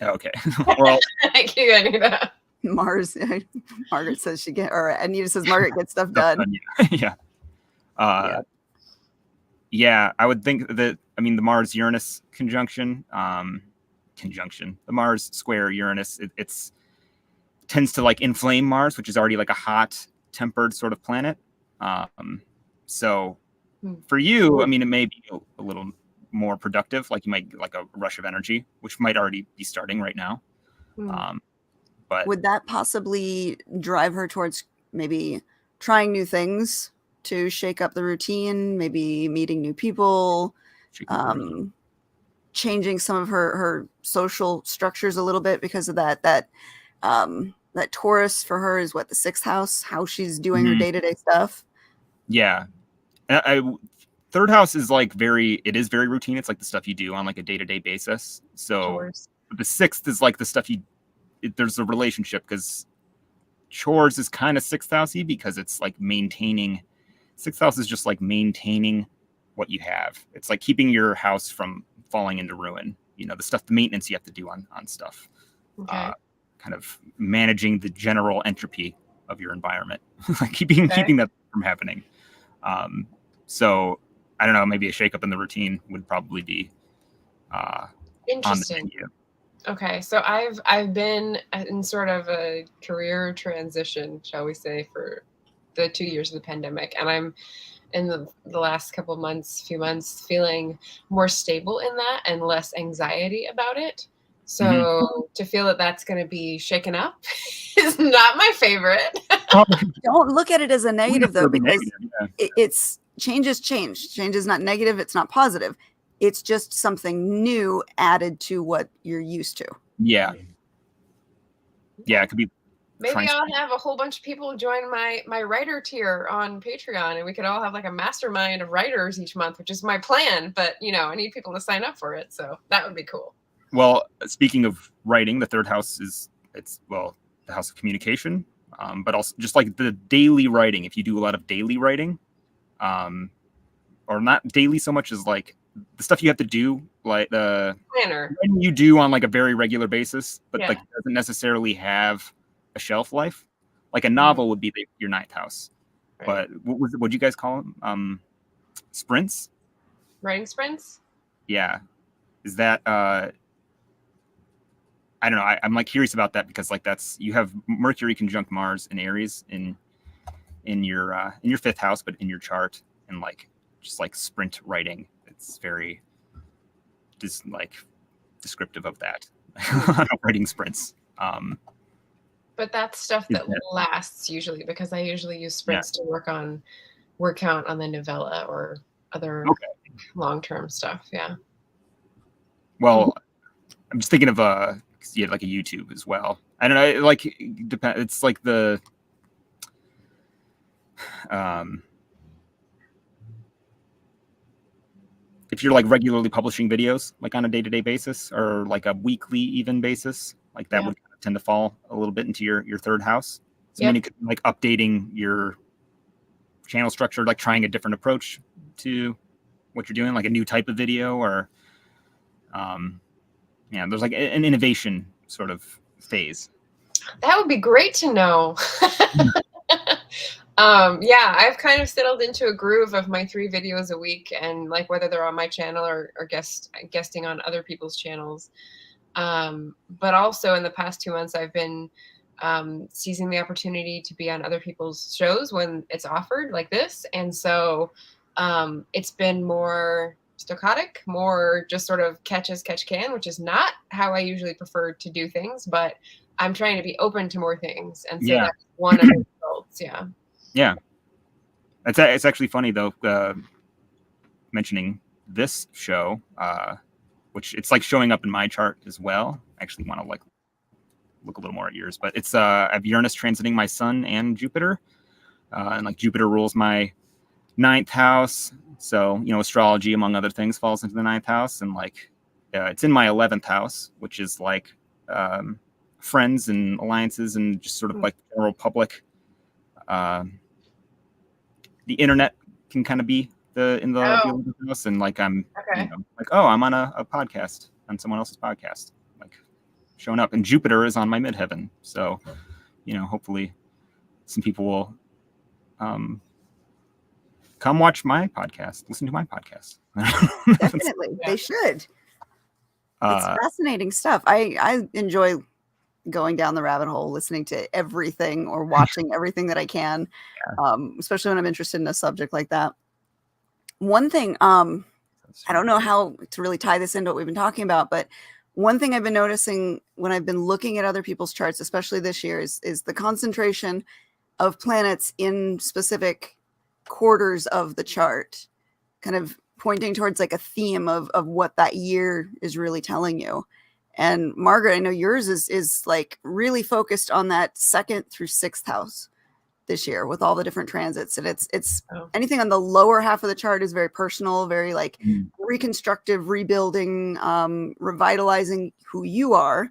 Okay. Well, Thank you, Anita. Mars. Margaret says or Anita says Margaret gets stuff done. Yeah. Yeah. Yeah, I would think that, I mean, the Mars-Uranus conjunction, the Mars square Uranus, it's tends to like inflame Mars, which is already like a hot tempered sort of planet. So for you, I mean, it may be a little more productive, like you might get like a rush of energy, which might already be starting right now. But would that possibly drive her towards maybe trying new things to shake up the routine, maybe meeting new people, changing some of her social structures a little bit because of that Taurus for her is what, the sixth house, how she's doing her day-to-day stuff. Yeah. Third house is like it is very routine. It's like the stuff you do on like a day-to-day basis. So the sixth is like the stuff there's a relationship because chores is kind of sixth housey because it's like maintaining. Sixth house is just like maintaining what you have. It's like keeping your house from falling into ruin. You know, the maintenance you have to do on stuff. Okay. Kind of managing the general entropy of your environment, like keeping that from happening. So I don't know, maybe a shakeup in the routine would probably be interesting. On the menu. Okay, so I've been in sort of a career transition, shall we say, for the 2 years of the pandemic, and I'm in the last few months feeling more stable in that and less anxiety about it. So to feel that that's going to be shaken up is not my favorite. Don't look at it as a negative though, because it's change is change. Change is not negative. It's not positive. It's just something new added to what you're used to. Yeah. Yeah, it could be. Maybe I'll have a whole bunch of people join my writer tier on Patreon, and we could all have like a mastermind of writers each month, which is my plan. But I need people to sign up for it, so that would be cool. Well, speaking of writing, the third house the house of communication, but also just like the daily writing. If you do a lot of daily writing, or not daily so much as like the stuff you have to do, like the planner you do on like a very regular basis, but Yeah. like doesn't necessarily have a shelf life. Like a novel would be your ninth house. Right. But what'd you guys call them? Sprints? Writing sprints? Yeah. Is that I don't know. I'm like curious about that because like you have Mercury conjunct Mars in Aries in your fifth house, but in your chart, and like just like sprint writing. It's very just like descriptive of that. Writing sprints. But that's stuff that lasts usually, because I usually use sprints to work on word count on the novella or other long-term stuff. Yeah. Well, I'm just thinking of you have like a YouTube as well. I don't know, like it's like the if you're like regularly publishing videos like on a day-to-day basis or like a weekly even basis, like that would tend to fall a little bit into your third house. So then you could like updating your channel structure, like trying a different approach to what you're doing, like a new type of video or there's like an innovation sort of phase. That would be great to know. I've kind of settled into a groove of my 3 videos a week, and like whether they're on my channel or guesting on other people's channels. But also in the past 2 months, I've been seizing the opportunity to be on other people's shows when it's offered like this. And so it's been more stochastic, more just sort of catch as catch can, which is not how I usually prefer to do things, but I'm trying to be open to more things. And so that's one of the results. Yeah. Yeah. It's actually funny though, mentioning this show, which it's like showing up in my chart as well. I actually want to like look a little more at yours, but it's I have Uranus transiting my sun and Jupiter, and like Jupiter rules my ninth house. So, astrology, among other things, falls into the ninth house. And like, it's in my 11th house, which is like friends and alliances and just sort of like general public. The internet can kind of be in the 11th house. And like, I'm like, oh, I'm on a podcast, on someone else's podcast, like showing up. And Jupiter is on my midheaven. So, hopefully some people will come watch my podcast, listen to my podcast. Definitely. They should. It's fascinating stuff. I enjoy going down the rabbit hole, listening to everything or watching everything that I can, especially when I'm interested in a subject like that. One thing, I don't know how to really tie this into what we've been talking about, but one thing I've been noticing when I've been looking at other people's charts, especially this year, is the concentration of planets in specific quarters of the chart, kind of pointing towards like a theme of what that year is really telling you. And Margaret, I know yours is like really focused on that 2nd through 6th house this year with all the different transits. And it's anything on the lower half of the chart is very personal, very like reconstructive, rebuilding, revitalizing who you are.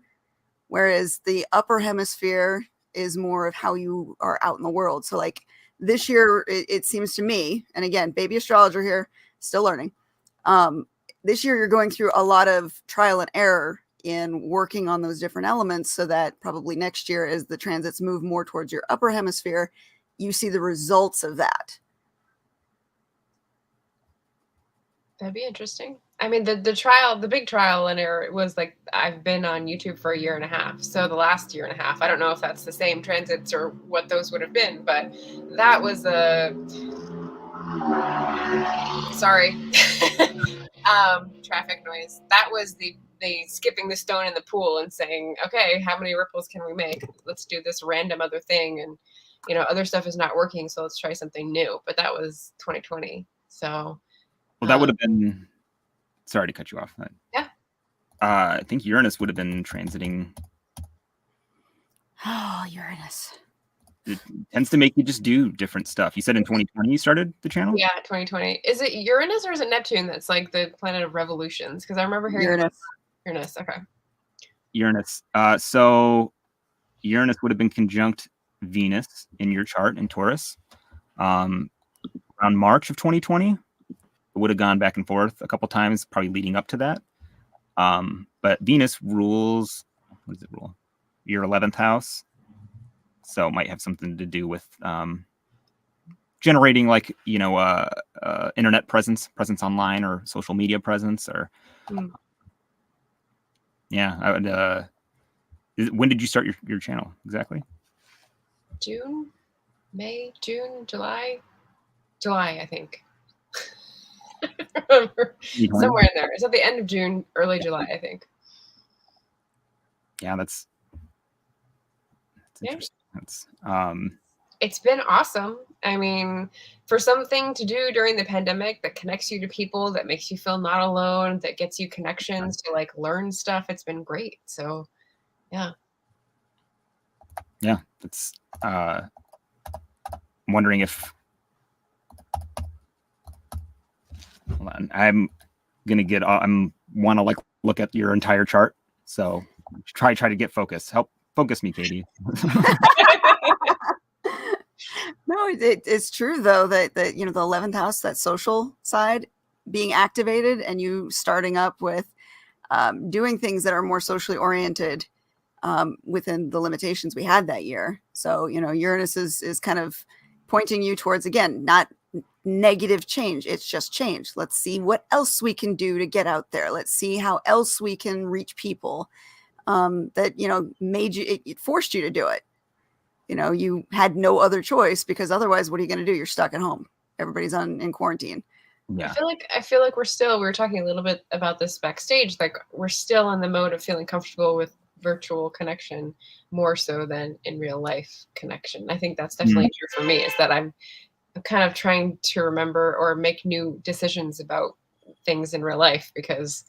Whereas the upper hemisphere is more of how you are out in the world. So like this year, it seems to me, and again, baby astrologer here, still learning. This year, you're going through a lot of trial and error in working on those different elements so that probably next year, as the transits move more towards your upper hemisphere, you see the results of that. That'd be interesting. I mean, the big trial and error was like, I've been on YouTube for a year and a half. So the last year and a half, I don't know if that's the same transits or what those would have been, but that was traffic noise. That was the skipping the stone in the pool and saying, okay, how many ripples can we make? Let's do this random other thing. And, other stuff is not working. So let's try something new. But that was 2020. So. Well, that would have been, sorry to cut you off. Yeah. I think Uranus would have been transiting. Oh, Uranus. It tends to make you just do different stuff. You said in 2020 you started the channel? Yeah, 2020. Is it Uranus or is it Neptune that's like the planet of revolutions? Because I remember hearing Uranus. Okay. Uranus. So Uranus would have been conjunct Venus in your chart in Taurus around March of 2020. Would have gone back and forth a couple times, probably leading up to that. But Venus rules, what does it rule? Your 11th house. So it might have something to do with generating like, internet presence online or social media presence or I would, when did you start your channel exactly? June, July, I think. Somewhere in there. It's at the end of June, early July, I think. Yeah, that's interesting. It's been awesome. I mean, for something to do during the pandemic that connects you to people, that makes you feel not alone, that gets you connections to like learn stuff, it's been great. So yeah, it's I'm wondering if hold on. I'm want to like look at your entire chart. So try to get focused. Help focus me, Katie. No, it's true though that the 11th house, that social side being activated, and you starting up with doing things that are more socially oriented within the limitations we had that year. So Uranus is kind of pointing you towards, again, not negative change, it's just change. Let's see what else we can do to get out there. Let's see how else we can reach people that made you, it forced you to do it. You had no other choice, because otherwise what are you going to do? You're stuck at home. Everybody's in quarantine. Yeah. I feel like we were talking a little bit about this backstage, like we're still in the mode of feeling comfortable with virtual connection more so than in real life connection. I think that's definitely true for me, is that I'm kind of trying to remember or make new decisions about things in real life because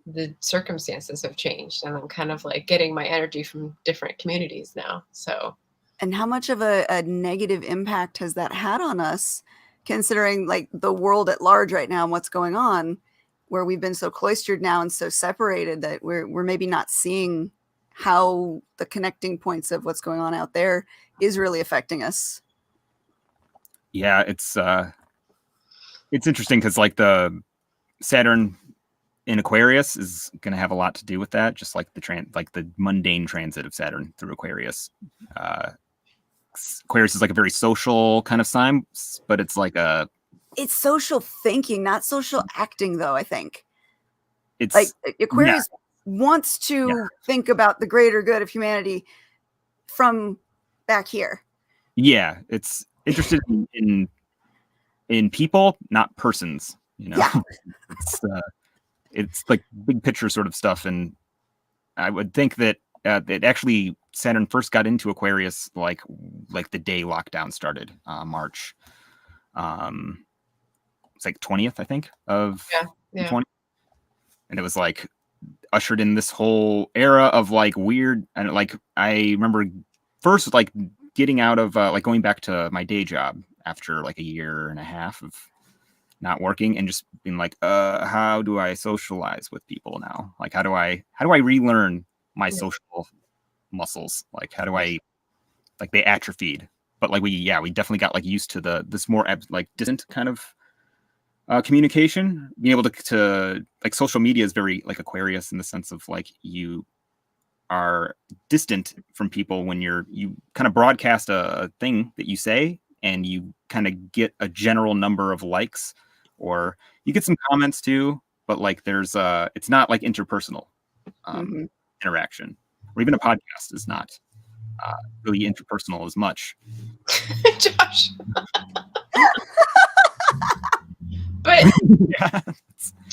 the circumstances have changed, and I'm kind of like getting my energy from different communities now. So, and how much of a negative impact has that had on us considering like the world at large right now and what's going on, where we've been so cloistered now and so separated that we're maybe not seeing how the connecting points of what's going on out there is really affecting us. Yeah, it's interesting because like the Saturn in Aquarius is going to have a lot to do with that, just like the mundane transit of Saturn through Aquarius. Aquarius is like a very social kind of sign, but it's like it's social thinking, not social acting, though. I think it's like Aquarius wants to think about the greater good of humanity from back here. Yeah, it's interested in people, not persons. You know, it's like big picture sort of stuff, and I would think that it actually Saturn first got into Aquarius like the day lockdown started, March. It's like 20th, I think, of 20, and it was like ushered in this whole era of like weird, and like I remember first like getting out of like going back to my day job after like a year and a half of not working and just being like, how do I socialize with people now? Like, how do I relearn my social muscles? Like, how do I, like, they atrophied, but like we definitely got like used to this more like distant kind of communication, being able to like social media is very like Aquarius in the sense of like you are distant from people when you kind of broadcast a thing that you say and you kind of get a general number of likes, or you get some comments too, but like there's it's not like interpersonal interaction, or even a podcast is not really interpersonal as much. Josh. But yeah.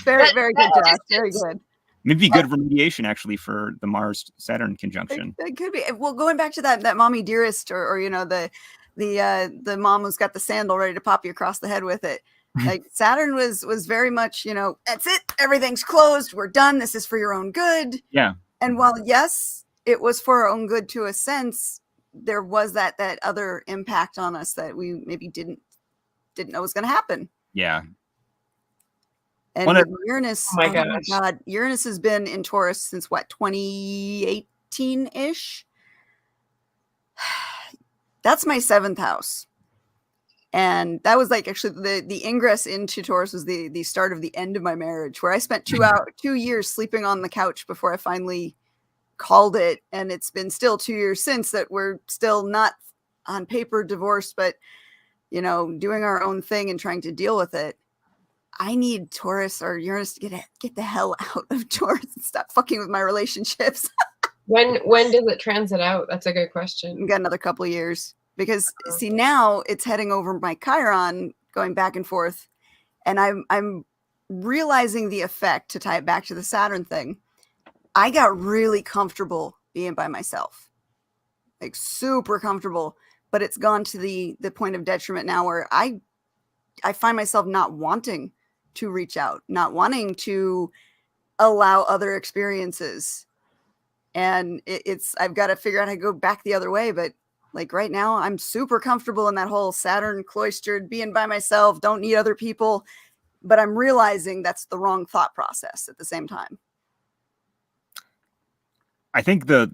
Very good, Josh. Very good. Maybe good remediation actually for the Mars Saturn conjunction. It could be. Well, going back to that mommy dearest, or you know the mom who's got the sandal ready to pop you across the head with it. Like Saturn was very much, you know, that's it. Everything's closed. We're done. This is for your own good. Yeah. And while yes, it was for our own good to a sense, there was that other impact on us that we maybe didn't know was going to happen. Yeah. And with Uranus, oh my God, Uranus has been in Taurus since what, 2018-ish? That's my 7th house. And that was like actually the ingress into Taurus was the start of the end of my marriage, where I spent 2 years sleeping on the couch before I finally called it. And it's been still 2 years since that we're still not on paper divorced, but, you know, doing our own thing and trying to deal with it. I need Taurus or Uranus to get the hell out of Taurus and stop fucking with my relationships. When does it transit out? That's a good question. We've got another couple of years. Because see, now it's heading over my Chiron, going back and forth, and I'm realizing the effect, to tie it back to the Saturn thing. I got really comfortable being by myself, like super comfortable, but it's gone to the point of detriment now where I find myself not wanting to reach out, not wanting to allow other experiences, and I've got to figure out how to go back the other way, but. Like right now, I'm super comfortable in that whole Saturn cloistered, being by myself, don't need other people. But I'm realizing that's the wrong thought process at the same time. I think the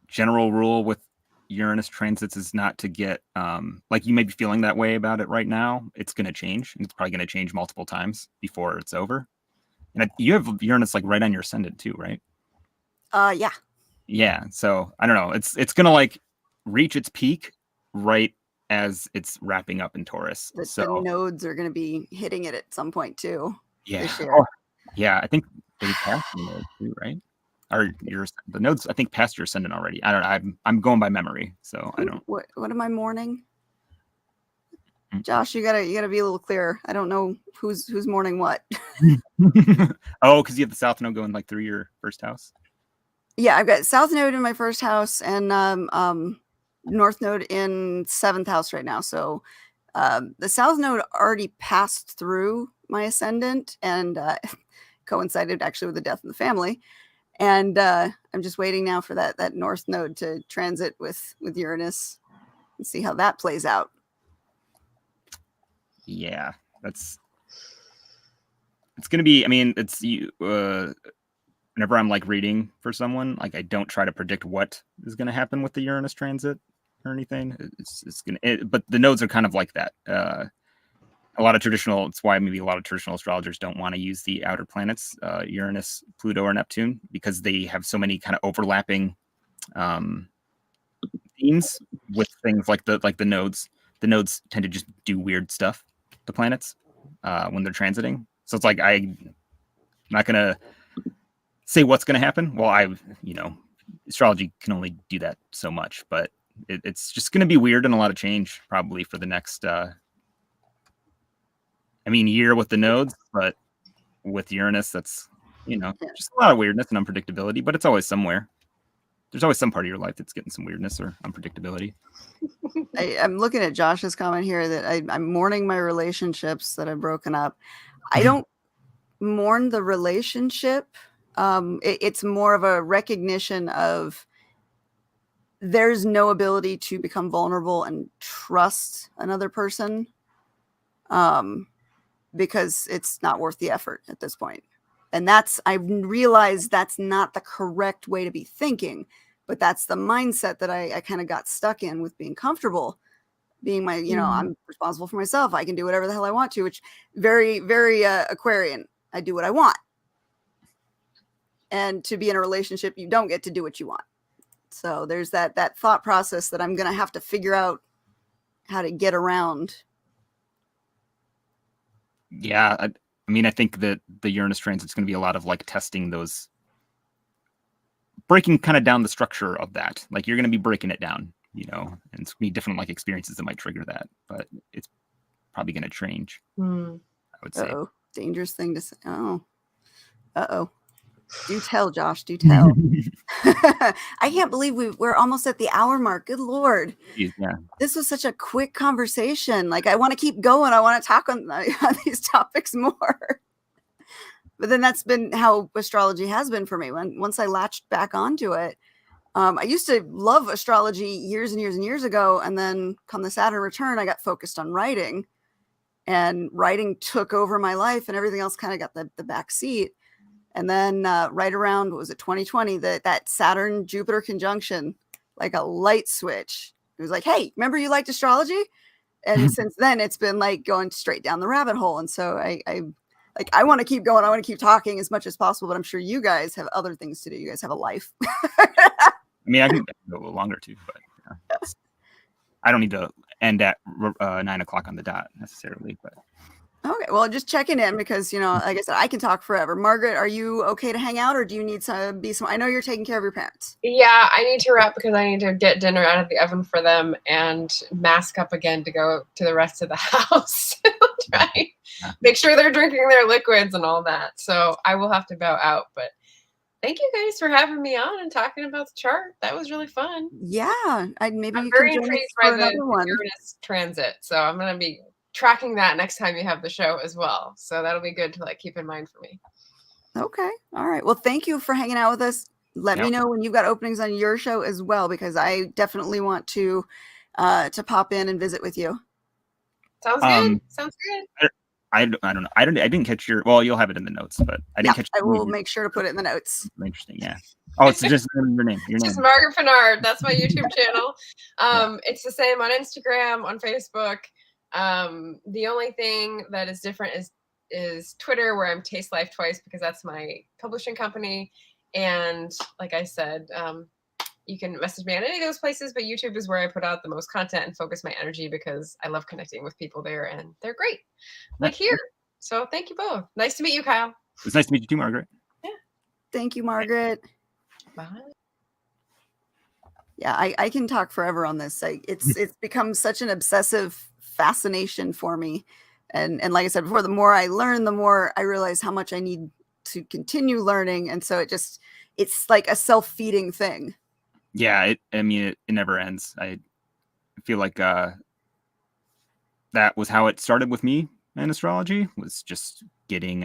general rule with Uranus transits is not to get, like you may be feeling that way about it right now. It's going to change. And it's probably going to change multiple times before it's over. And you have Uranus like right on your ascendant too, right? Yeah. Yeah. So I don't know. It's going to like reach its peak right as it's wrapping up in Taurus. The nodes are going to be hitting it at some point too. Yeah. This year. Yeah. I think they passed the node too, right? Or the nodes, I think, passed your ascendant already. I don't know. I'm going by memory, so I don't. What am I mourning? Josh, you gotta be a little clearer. I don't know who's mourning what. Oh, because you have the South Node going like through your first house. Yeah, I've got South Node in my first house and North Node in 7th house right now. So the South Node already passed through my ascendant and coincided actually with the death in the family. And I'm just waiting now for that North Node to transit with Uranus and see how that plays out. Yeah, it's gonna be. I mean, it's you. Whenever I'm like reading for someone, like I don't try to predict what is going to happen with the Uranus transit or anything. It's gonna. But the nodes are kind of like that. A lot of traditional. It's why maybe a lot of traditional astrologers don't want to use the outer planets, Uranus, Pluto, or Neptune, because they have so many kind of overlapping themes with things like the nodes. The nodes tend to just do weird stuff. The planets when they're transiting. So it's like I'm not gonna say what's going to happen. Well, astrology can only do that so much, but it's just going to be weird and a lot of change probably for the next, year with the nodes, but with Uranus, that's, just a lot of weirdness and unpredictability, but it's always somewhere. There's always some part of your life that's getting some weirdness or unpredictability. I'm looking at Josh's comment here that I'm mourning my relationships that I've broken up. I don't mourn the relationship. It's more of a recognition of there's no ability to become vulnerable and trust another person because it's not worth the effort at this point. And I realized that's not the correct way to be thinking, but that's the mindset that I kind of got stuck in with being comfortable, being I'm responsible for myself. I can do whatever the hell I want to, which very, very Aquarian. I do what I want. And to be in a relationship, you don't get to do what you want. So there's that thought process that I'm going to have to figure out how to get around. Yeah. I think that the Uranus transit is going to be a lot of like testing those, breaking kind of down the structure of that. Like you're going to be breaking it down, and it's going to be different like experiences that might trigger that, but it's probably going to change. I would say. Uh-oh. Dangerous thing to say. Oh. Uh-oh. Do tell, Josh. Do tell. I can't believe we're almost at the hour mark. Good Lord. Yeah. This was such a quick conversation. Like, I want to keep going. I want to talk on these topics more. But then that's been how astrology has been for me. Once I latched back onto it, I used to love astrology years and years and years ago. And then come the Saturn return, I got focused on writing. And writing took over my life and everything else kind of got the back seat. And then right around, what was it, 2020, that Saturn-Jupiter conjunction, like a light switch. It was like, hey, remember you liked astrology? And since then, it's been like going straight down the rabbit hole. And so I want to keep going. I want to keep talking as much as possible, but I'm sure you guys have other things to do. You guys have a life. I can go a little longer too, but I don't need to end at 9 o'clock on the dot necessarily, but. Okay, well, just checking in because, like I said, I can talk forever. Margaret, are you okay to hang out or do you need to be I know you're taking care of your parents. Yeah, I need to wrap because I need to get dinner out of the oven for them and mask up again to go to the rest of the house. Try make sure they're drinking their liquids and all that. So I will have to bow out, but thank you guys for having me on and talking about the chart. That was really fun. Yeah, maybe I'm you very can join us intrigued for by another one. Uranus transit. So I'm going to be tracking that next time you have the show as well. So that'll be good to keep in mind for me. Okay. All right. Well, thank you for hanging out with us. Let me know when you've got openings on your show as well, because I definitely want to pop in and visit with you. Sounds good. Sounds good. I don't know. I didn't catch your. Well, you'll have it in the notes, but I didn't catch. I will make sure to put it in the notes. Interesting. Yeah. Oh, it's just your name. Your name. Just Margaret Pinard. That's my YouTube channel. It's the same on Instagram, on Facebook. The only thing that is different is Twitter, where I'm Taste Life Twice, because that's my publishing company. And like I said, you can message me on any of those places, but YouTube is where I put out the most content and focus my energy because I love connecting with people there and they're great. Like here. So thank you both. Nice to meet you, Kyle. It's nice to meet you too, Margaret. Yeah. Thank you, Margaret. Bye. Yeah, I can talk forever on this. It's become such an obsessive fascination for me. And like I said before, the more I learn, the more I realize how much I need to continue learning. And so it's like a self-feeding thing. Yeah, it never ends. I feel like that was how it started with me in astrology, was just getting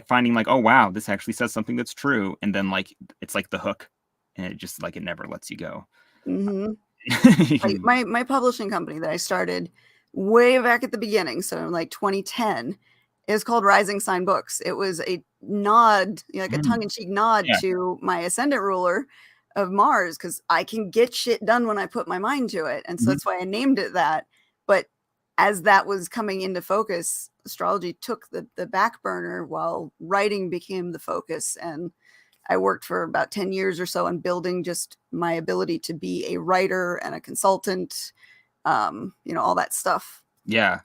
finding oh wow, this actually says something that's true, and then it's like the hook, and it just it never lets you go. Mm-hmm. like my publishing company that I started way back at the beginning, so like 2010, is called Rising Sign Books. It was a nod, like a tongue-in-cheek nod to my ascendant ruler of Mars, because I can get shit done when I put my mind to it. And so that's why I named it that. But as that was coming into focus, astrology took the back burner while writing became the focus. And I worked for about 10 years or so on building just my ability to be a writer and a consultant, all that stuff. Yeah.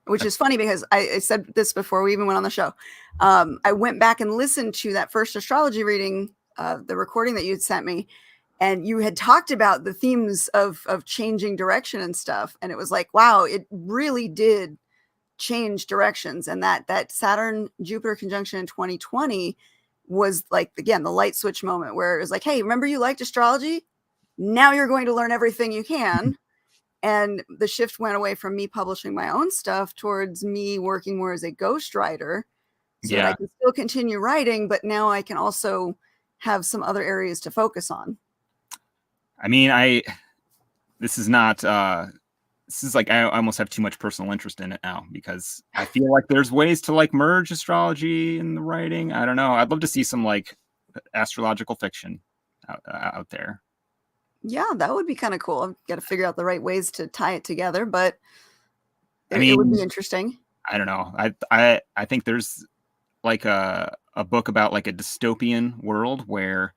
Which is funny because I said this before we even went on the show. I went back and listened to that first astrology reading, the recording that you had sent me, and you had talked about the themes of changing direction and stuff. And it was like, wow, it really did change directions. And that Saturn Jupiter conjunction in 2020 was like, again, the light switch moment where it was like, hey, remember you liked astrology? Now you're going to learn everything you can. And the shift went away from me publishing my own stuff towards me working more as a ghostwriter, so that I can still continue writing, but now I can also have some other areas to focus on. I mean, this is like, I almost have too much personal interest in it now, because I feel like there's ways to like merge astrology and the writing. I don't know. I'd love to see some like astrological fiction out there. Yeah, that would be kind of cool. I've got to figure out the right ways to tie it together, but it would be interesting. I don't know. I think there's like a book about like a dystopian world where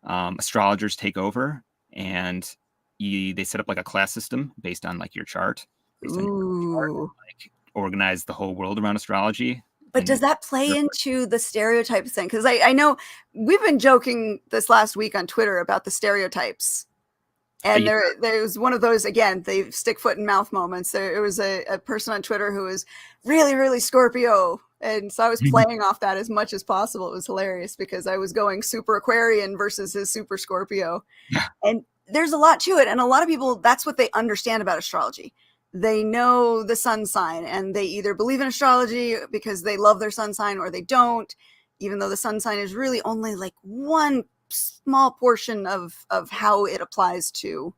astrologers take over, and they set up like a class system based on like your chart, like organize the whole world around astrology. But does that play into the stereotype thing? Because I know we've been joking this last week on Twitter about the stereotypes. And there was one of those, again, the stick foot in mouth moments. There was a person on Twitter who was really, really Scorpio. And so I was playing off that as much as possible. It was hilarious because I was going super Aquarian versus his super Scorpio. Yeah. And there's a lot to it. And a lot of people, that's what they understand about astrology. They know the sun sign, and they either believe in astrology because they love their sun sign, or they don't, even though the sun sign is really only like one small portion of how it applies to,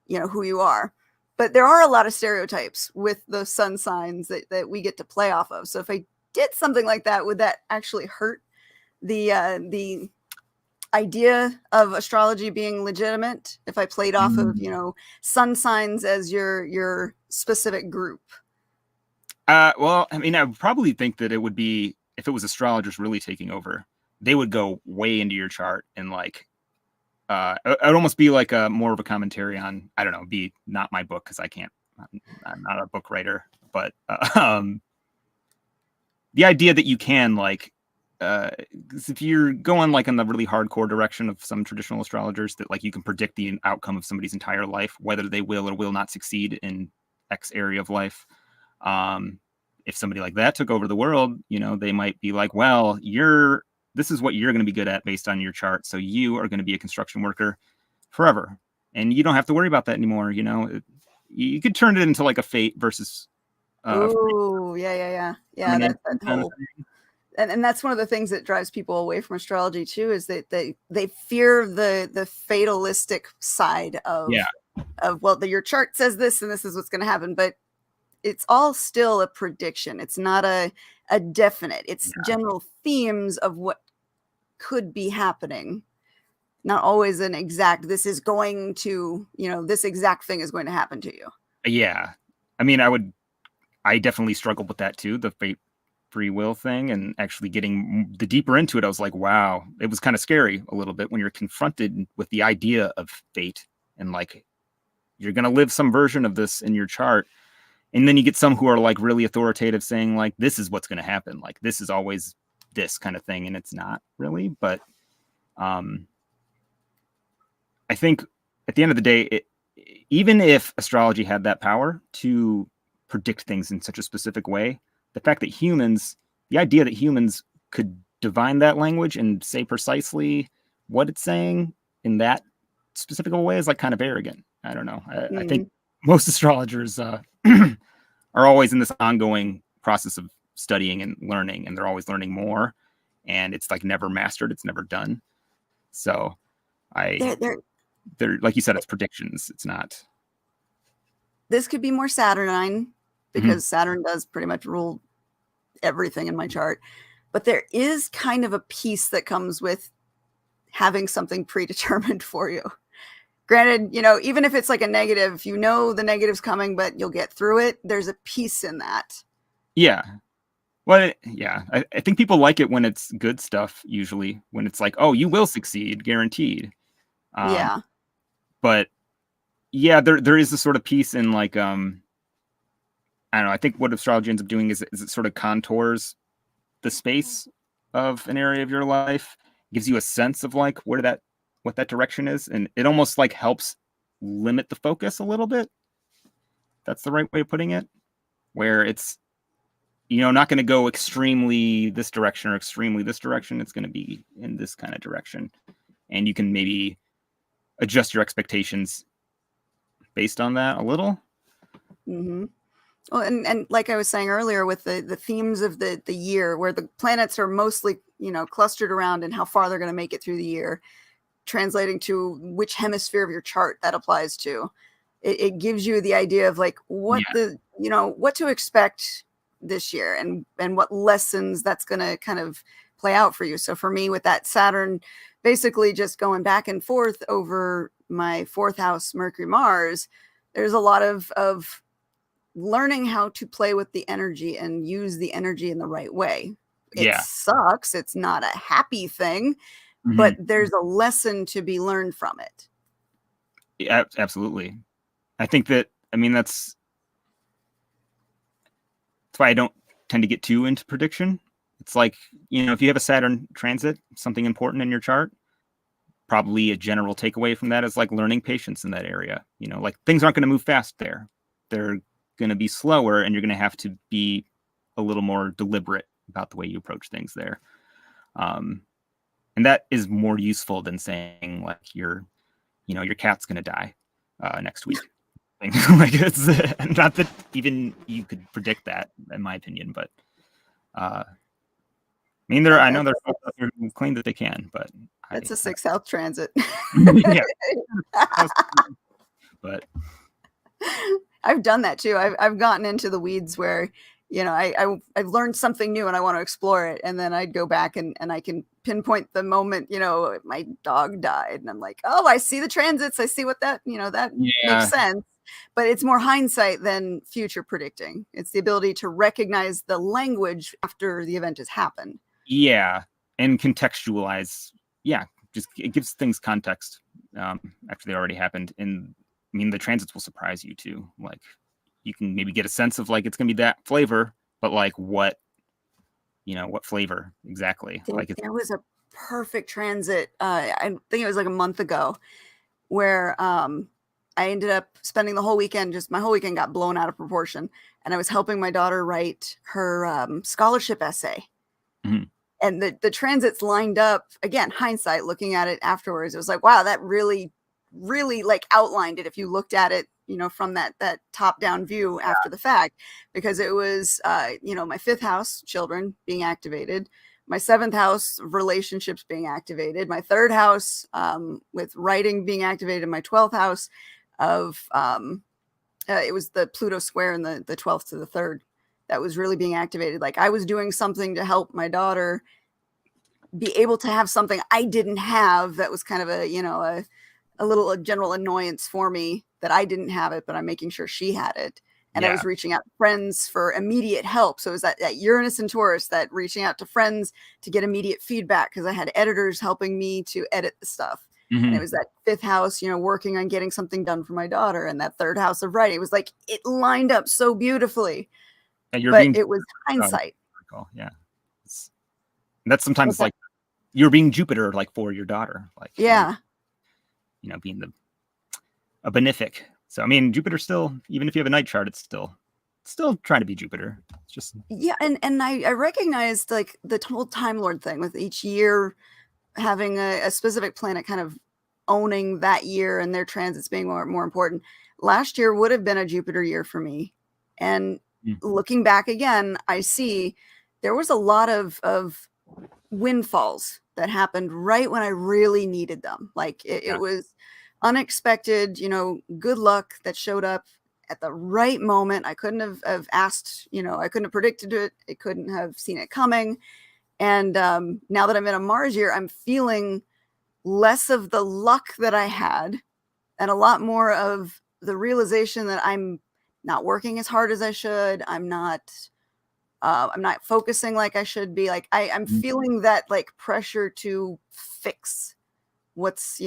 who you are. But there are a lot of stereotypes with the sun signs that we get to play off of. So if I did something like that, would that actually hurt the idea of astrology being legitimate if I played off of, sun signs as your specific group? Well, I mean, I would probably think that it would be, if it was astrologers really taking over, they would go way into your chart and like, it would almost be like more of a commentary on, I don't know, be not my book, because I'm not a book writer, but the idea that you can like, if you're going like in the really hardcore direction of some traditional astrologers, that like you can predict the outcome of somebody's entire life, whether they will or will not succeed in X area of life. If somebody like that took over the world, they might be like, well, this is what you're going to be good at based on your chart. So you are going to be a construction worker forever, and you don't have to worry about that anymore. You could turn it into like a fate versus. Oh, yeah. That whole, and that's one of the things that drives people away from astrology too, is that they fear the fatalistic side of well, your chart says this and this is what's going to happen, but it's all still a prediction. It's not a definite. It's general themes of what could be happening, not always an exact, this is going to, this exact thing is going to happen to you. Yeah. I mean, I definitely struggled with that too, the fate free will thing, and actually getting the deeper into it, I was like, wow, it was kind of scary a little bit when you're confronted with the idea of fate, and like, you're going to live some version of this in your chart. And then you get some who are like really authoritative saying like, this is what's going to happen. Like, this is always this kind of thing. And it's not really, but I think at the end of the day, even if astrology had that power to predict things in such a specific way, the fact that the idea that humans could divine that language and say precisely what it's saying in that specific way is like kind of arrogant. I don't know. I think most astrologers are always in this ongoing process of studying and learning, and they're always learning more, and it's like never mastered. It's never done. So they're, like you said, it's predictions. It's not. This could be more Saturnine because Saturn does pretty much rule everything in my chart. But there is kind of a peace that comes with having something predetermined for you. Granted, even if it's like a negative, the negative's coming, but you'll get through it. There's a peace in that. Yeah. Well, yeah. I think people like it when it's good stuff, usually, when it's like, oh, you will succeed, guaranteed. Yeah. But yeah, there is a sort of peace in like, I don't know. I think what astrology ends up doing is it sort of contours the space of an area of your life, gives you a sense of like what that direction is, and it almost like helps limit the focus a little bit. That's the right way of putting it, where it's not going to go extremely this direction or extremely this direction. It's going to be in this kind of direction, and you can maybe adjust your expectations based on that a little. Well, and like I was saying earlier, with the themes of the year, where the planets are mostly clustered around and how far they're going to make it through the year, translating to which hemisphere of your chart that applies to, it gives you the idea of like what what to expect this year and what lessons that's going to kind of play out for you. So for me, with that Saturn basically just going back and forth over my 4th house, Mercury, Mars, there's a lot of learning how to play with the energy and use the energy in the right way. It sucks. It's not a happy thing, but there's a lesson to be learned from it. Yeah, absolutely. I think that's why I don't tend to get too into prediction. It's like, if you have a Saturn transit, something important in your chart, probably a general takeaway from that is like learning patience in that area. Like things aren't going to move fast there. They're going to be slower, and you're going to have to be a little more deliberate about the way you approach things there. And that is more useful than saying like your cat's going to die next week. Like it's not that even you could predict that, in my opinion, but I know there are folks out there who claim that they can, but it's a 6th house transit. Yeah. But I've done that too. I've gotten into the weeds where, I've learned something new and I want to explore it. And then I'd go back and I can pinpoint the moment, my dog died. And I'm like, oh, I see the transits. I see what that makes sense. But it's more hindsight than future predicting. It's the ability to recognize the language after the event has happened. Yeah. And contextualize. Yeah. Just it gives things context after they already happened. And the transits will surprise you too. Like you can maybe get a sense of like it's gonna be that flavor, but like what flavor exactly? There was a perfect transit. I think it was like a month ago, where I ended up spending the whole weekend. My whole weekend got blown out of proportion, and I was helping my daughter write her scholarship essay. And the transits lined up again. Hindsight, looking at it afterwards, it was like, wow, that really like outlined it if you looked at it from that top down view after the fact, because it was my 5th house, children, being activated, my 7th house, relationships, being activated, my 3rd house with writing being activated, my 12th house of it was the Pluto square in the 12th to the 3rd that was really being activated. Like I was doing something to help my daughter be able to have something I didn't have, that was kind of a general annoyance for me, that I didn't have it, but I'm making sure she had it. And I was reaching out to friends for immediate help. So it was that Uranus and Taurus, that reaching out to friends to get immediate feedback, because I had editors helping me to edit the stuff. And it was that 5th house, working on getting something done for my daughter, and that 3rd house of writing. It was like it lined up so beautifully. But it was hindsight. Yeah. That's sometimes like you're being Jupiter, like for your daughter, like being a benefic. So Jupiter still, even if you have a night chart, it's still trying to be Jupiter. It's just and I recognized like the whole Time Lord thing, with each year having a specific planet kind of owning that year and their transits being more important. Last year would have been a Jupiter year for me, and looking back again, I see there was a lot of windfalls that happened right when I really needed them. Like it was unexpected, good luck that showed up at the right moment. I couldn't have asked, I couldn't have predicted it. I couldn't have seen it coming. And now that I'm in a Mars year, I'm feeling less of the luck that I had and a lot more of the realization that I'm not working as hard as I should. I'm not focusing like I should be. Like I'm feeling that like pressure to fix what's,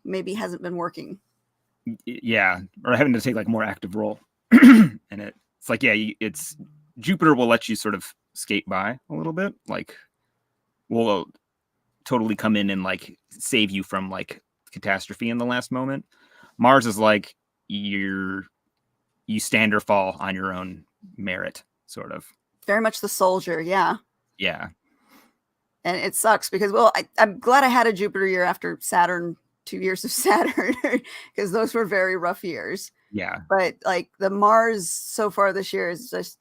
maybe hasn't been working. Yeah. Or having to take like more active role. And it's like, yeah, it's Jupiter will let you sort of skate by a little bit. Like will totally come in and like save you from like catastrophe in the last moment. Mars is like you stand or fall on your own merit, sort of. Very much the soldier. Yeah. Yeah. And it sucks because, well, I'm glad I had a Jupiter year after Saturn, 2 years of Saturn, because those were very rough years. Yeah. But like the Mars so far this year is just,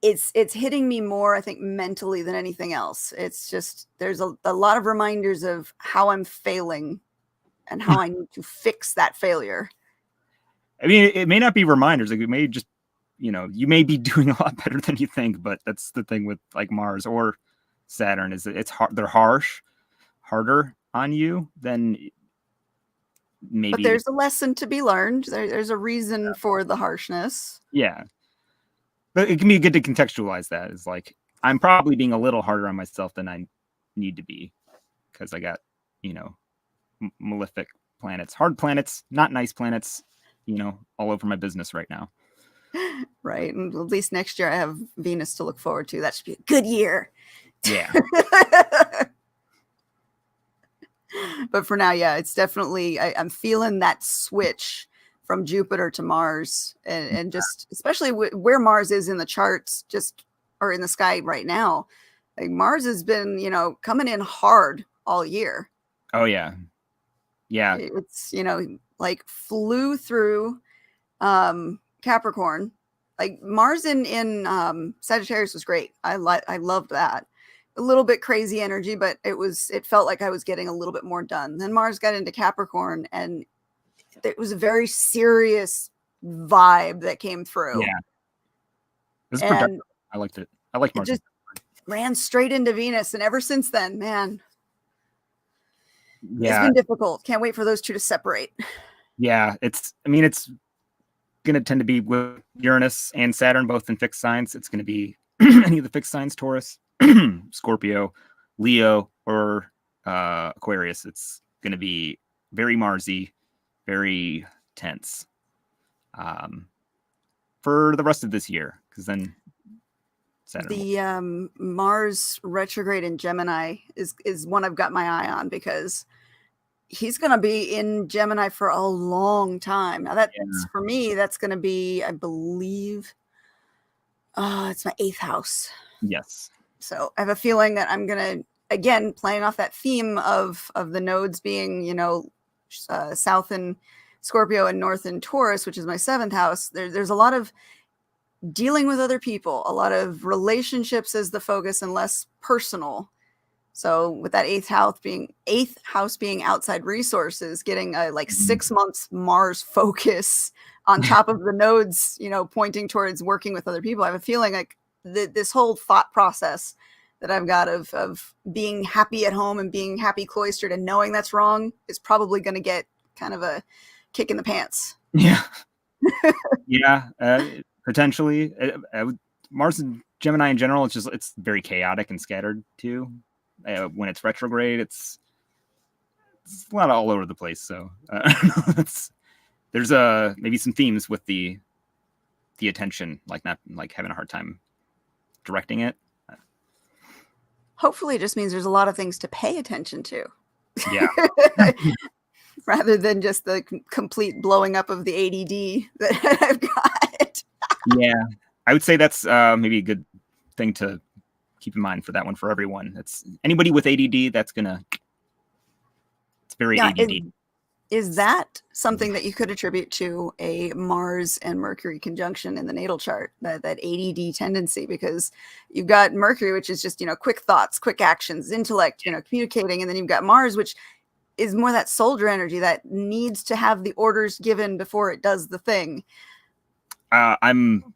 it's hitting me more, I think, mentally than anything else. It's just, there's a lot of reminders of how I'm failing and how I need to fix that failure. I mean, it may not be reminders. Like it may just, you may be doing a lot better than you think, but that's the thing with like Mars or Saturn is that it's hard. They're harder on you than maybe. But there's a lesson to be learned. There's a reason for the harshness. Yeah. But it can be good to contextualize that. It's like, I'm probably being a little harder on myself than I need to be because I got, malefic planets, hard planets, not nice planets, all over my business right now. Right. And at least next year I have Venus to look forward to. That should be a good year. Yeah. But for now, yeah, it's definitely, I'm feeling that switch from Jupiter to Mars and just, especially where Mars is in the charts, or in the sky right now. Like Mars has been, coming in hard all year. Oh yeah. Yeah. It's, like flew through Capricorn. Like Mars in Sagittarius was great. I loved that. A little bit crazy energy, but it felt like I was getting a little bit more done. Then Mars got into Capricorn and it was a very serious vibe that came through. Yeah. This is productive. I liked it. I like Mars. It just ran straight into Venus. And ever since then, man, yeah, it's been difficult. Can't wait for those two to separate. Yeah. It's going to tend to be with Uranus and Saturn, both in fixed signs. It's going to be any of the fixed signs, Taurus, Scorpio, Leo, or Aquarius. It's going to be very Marsy, very tense for the rest of this year, because then Saturn the Mars retrograde in Gemini is one I've got my eye on because he's going to be in Gemini for a long time. Now for me, that's going to be, I believe, it's my 8th house. Yes. So I have a feeling that I'm going to, again, playing off that theme of the nodes being, south in Scorpio and north in Taurus, which is my 7th house. There's a lot of dealing with other people, a lot of relationships as the focus and less personal. So with that 8th house being outside resources, getting a 6 months Mars focus on top of the nodes, pointing towards working with other people. I have a feeling like this whole thought process that I've got of being happy at home and being happy cloistered and knowing that's wrong is probably going to get kind of a kick in the pants. Yeah. Yeah. Potentially. Mars and Gemini in general, it's very chaotic and scattered too. When it's retrograde, it's a lot all over the place. So there's maybe some themes with the attention, like not like having a hard time directing it. Hopefully it just means there's a lot of things to pay attention to. Yeah. Rather than just the complete blowing up of the ADD that I've got. Yeah. I would say that's maybe a good thing to keep in mind for that one for everyone. That's anybody with ADD, it's very ADD. Is that something that you could attribute to a Mars and Mercury conjunction in the natal chart, that ADD tendency? Because you've got Mercury, which is just, quick thoughts, quick actions, intellect, communicating. And then you've got Mars, which is more that soldier energy that needs to have the orders given before it does the thing. I'm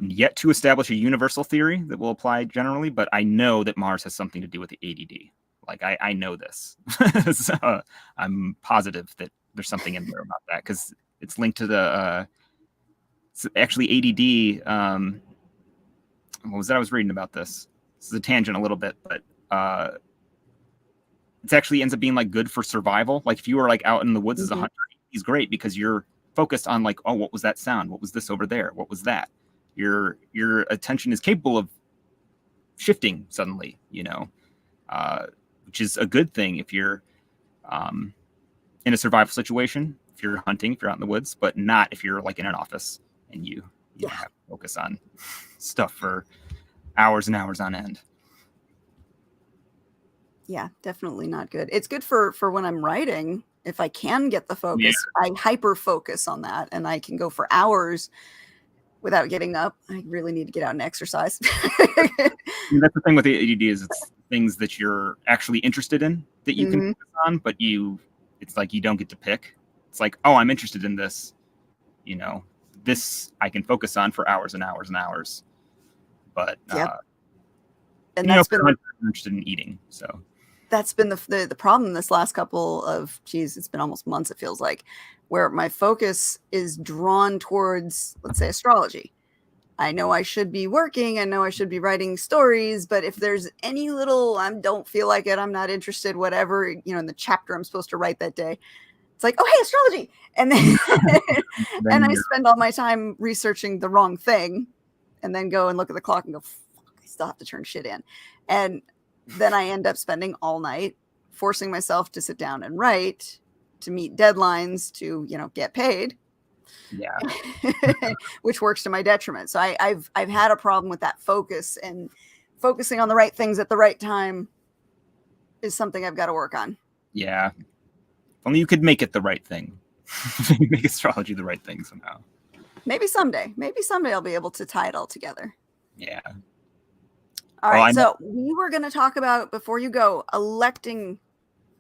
yet to establish a universal theory that will apply generally, but I know that Mars has something to do with the ADD. Like I know this. So, I'm positive that there's something in there about that because it's linked to the actually ADD. What was that? I was reading about this. This is a tangent a little bit, but it actually ends up being like good for survival. Like if you were like out in the woods as a hunter, he's great because you're focused on like, oh, what was that sound? What was this over there? What was that? Your attention is capable of shifting suddenly, which is a good thing if you're in a survival situation, if you're hunting, if you're out in the woods, but not if you're like in an office and you have to focus on stuff for hours and hours on end. Yeah, definitely not good. It's good for when I'm writing. If I can get the focus, I hyper focus on that and I can go for hours without getting up. I really need to get out and exercise. That's the thing with the ADD is it's things that you're actually interested in that you can focus on, but it's like you don't get to pick. It's like, oh, I'm interested in this. This I can focus on for hours and hours and hours. But and that's been I'm interested in eating. So that's been the problem this last couple of it's been almost months, it feels like, where my focus is drawn towards, let's say, astrology. I know I should be working, I know I should be writing stories, but if there's any little I don't feel like it, I'm not interested, whatever, in the chapter I'm supposed to write that day, it's like, oh, hey, astrology. And then and I spend all my time researching the wrong thing and then go and look at the clock and go, fuck, I still have to turn shit in. And then I end up spending all night forcing myself to sit down and write, to meet deadlines, to, get paid. Yeah. Which works to my detriment. So I've had a problem with that focus, and focusing on the right things at the right time is something I've got to work on. Yeah. If only you could make it the right thing. Make astrology the right thing somehow. Maybe someday I'll be able to tie it all together. Yeah. All right. So we were going to talk about, before you go, electing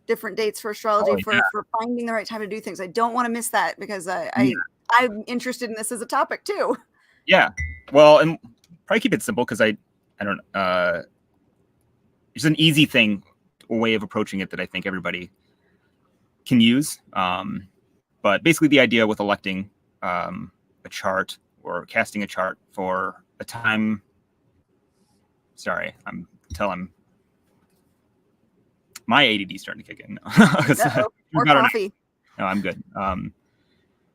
different dates for astrology, for finding the right time to do things. I don't want to miss that because I'm interested in this as a topic too. Yeah. Well, and probably keep it simple because I don't, it's an easy a way of approaching it that I think everybody can use. But basically the idea with electing a chart or casting a chart for a time. Sorry, my ADD starting to kick in. Or coffee. No, I'm good.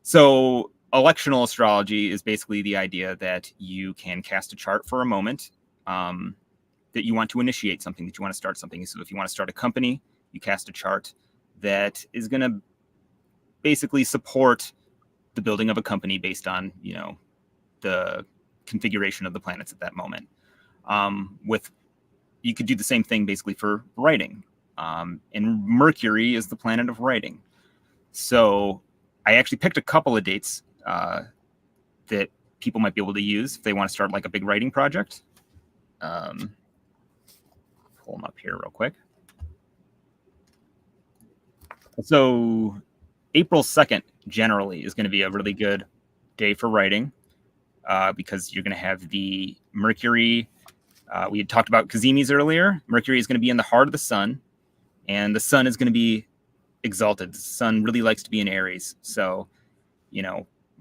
So electional astrology is basically the idea that you can cast a chart for a moment, that you want to initiate something, that you want to start something. So if you want to start a company, you cast a chart that is going to basically support the building of a company based on, the configuration of the planets at that moment. You could do the same thing basically for writing. And Mercury is the planet of writing. So I actually picked a couple of dates that people might be able to use if they want to start like a big writing project. Pull them up here real quick. So April 2nd generally is going to be a really good day for writing because you're going to have the Mercury. We had talked about Cazimis earlier. Mercury is going to be in the heart of the sun, and the sun is going to be exalted. The sun really likes to be in Aries. So,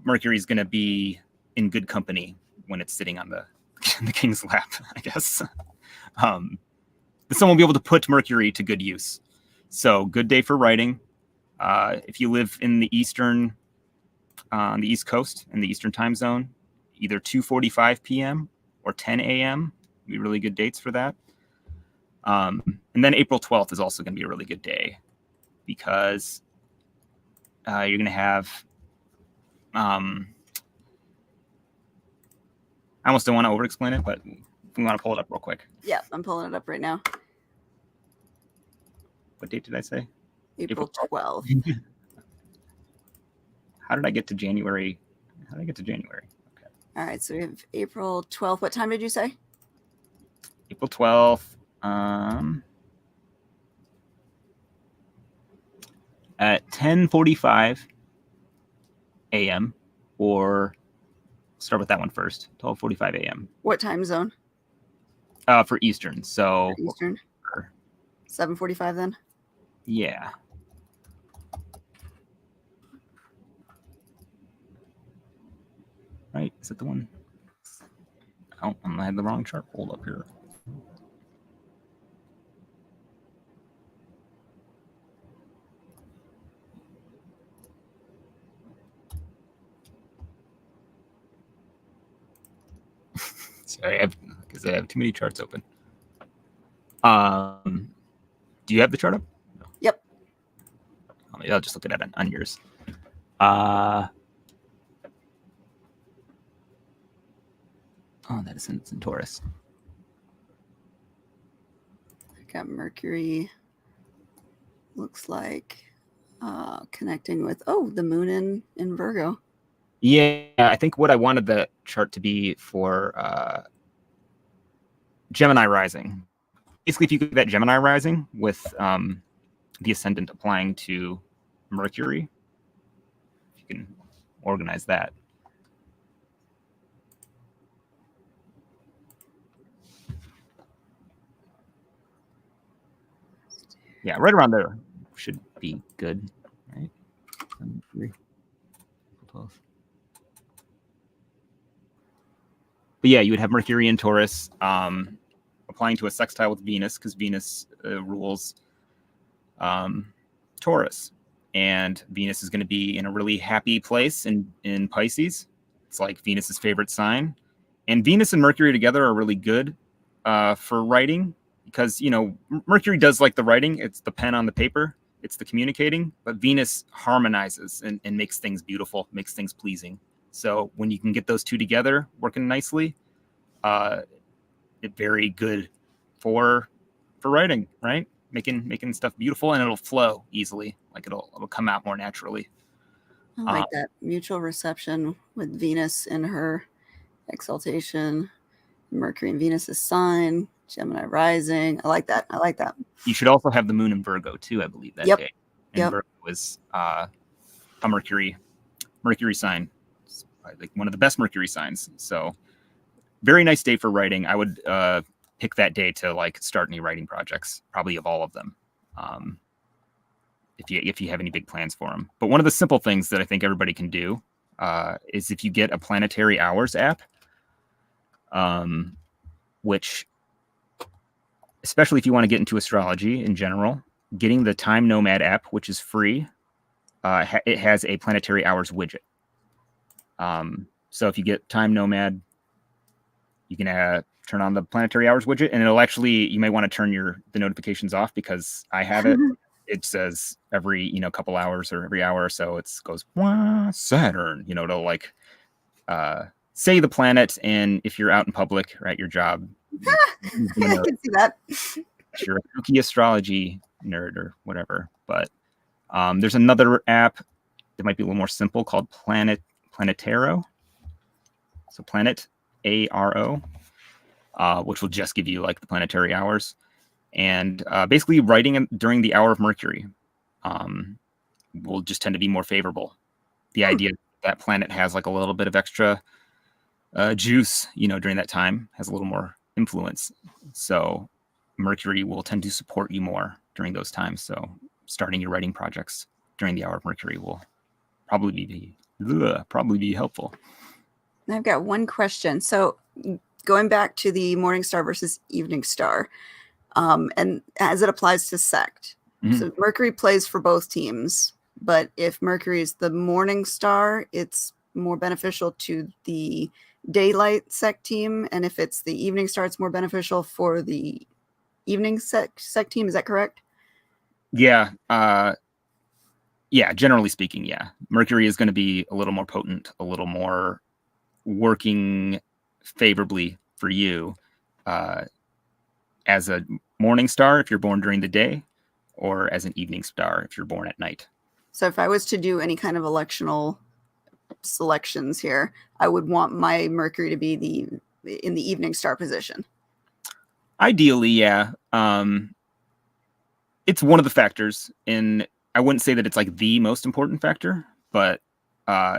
Mercury is going to be in good company when it's sitting on the king's lap, I guess. The sun will be able to put Mercury to good use. So good day for writing. If you live in the on the East Coast, in the Eastern time zone, either 2:45 p.m. or 10 a.m. be really good dates for that. And then April 12th is also going to be a really good day because you're going to have, I almost don't want to over-explain it, but we want to pull it up real quick. Yeah, I'm pulling it up right now. What date did I say? April 12th. How did I get to January? Okay. All right, so we have April 12th. What time did you say? April 12th. at 10:45 a.m. or start with that one first. 12:45 a.m. What time zone? For Eastern. So Eastern. 7:45 then. Yeah. Right? Is it the one? Oh, I had the wrong chart pulled up here. Sorry, because I have too many charts open. Do you have the chart up? No. Yep. Maybe I'll just look at it on yours. Oh, that is in Taurus. I got Mercury. Looks like connecting with the moon in Virgo. Yeah, I think what I wanted the chart to be for Gemini rising. Basically, if you get that Gemini rising with the ascendant applying to Mercury, you can organize that. Yeah, right around there should be good, right? 3, 12. But yeah, you would have Mercury in Taurus applying to a sextile with Venus, because Venus rules Taurus. And Venus is going to be in a really happy place in Pisces. It's like Venus's favorite sign. And Venus and Mercury together are really good for writing, because, you know, Mercury does like the writing. It's the pen on the paper. It's the communicating. But Venus harmonizes and makes things beautiful, makes things pleasing. So when you can get those two together working nicely, it's very good for writing, right? Making stuff beautiful, and it'll flow easily. Like it'll come out more naturally. I like that mutual reception with Venus in her exaltation, Mercury and Venus's sign, Gemini rising. I like that. You should also have the moon in Virgo too, I believe, that day. And Virgo is a Mercury sign. It's like one of the best Mercury signs. So very nice day for writing. I would pick that day to like start any writing projects, probably of all of them, if you have any big plans for them. But one of the simple things that I think everybody can do is if you get a planetary hours app, which, especially if you want to get into astrology in general, getting the Time Nomad app, which is free, it has a planetary hours widget. So if you get Time Nomad, you can turn on the planetary hours widget, and it'll actually, you may want to turn the notifications off, because I have it. It says every couple hours or every hour or so, it goes Saturn. It'll like say the planet, and if you're out in public or at your job, I can see that. If you're a kooky astrology nerd or whatever. But there's another app that might be a little more simple called Planetaro. So Planet ARO, which will just give you like the planetary hours, and basically writing during the hour of Mercury will just tend to be more favorable. The idea that planet has like a little bit of extra juice, during that time, has a little more influence. So Mercury will tend to support you more during those times. So starting your writing projects during the hour of Mercury will probably be helpful. I've got one question. So going back to the morning star versus evening star, and as it applies to sect. Mm-hmm. So Mercury plays for both teams, but if Mercury is the morning star, it's more beneficial to the daylight sect team. And if it's the evening star, it's more beneficial for the evening sect team. Is that correct? Yeah. Generally speaking, yeah. Mercury is going to be a little more potent, a little more working favorably for you as a morning star if you're born during the day, or as an evening star if you're born at night. So if I was to do any kind of electional selections here, I would want my Mercury to be in the evening star position. Ideally, yeah. It's one of the factors in I wouldn't say that it's like the most important factor, but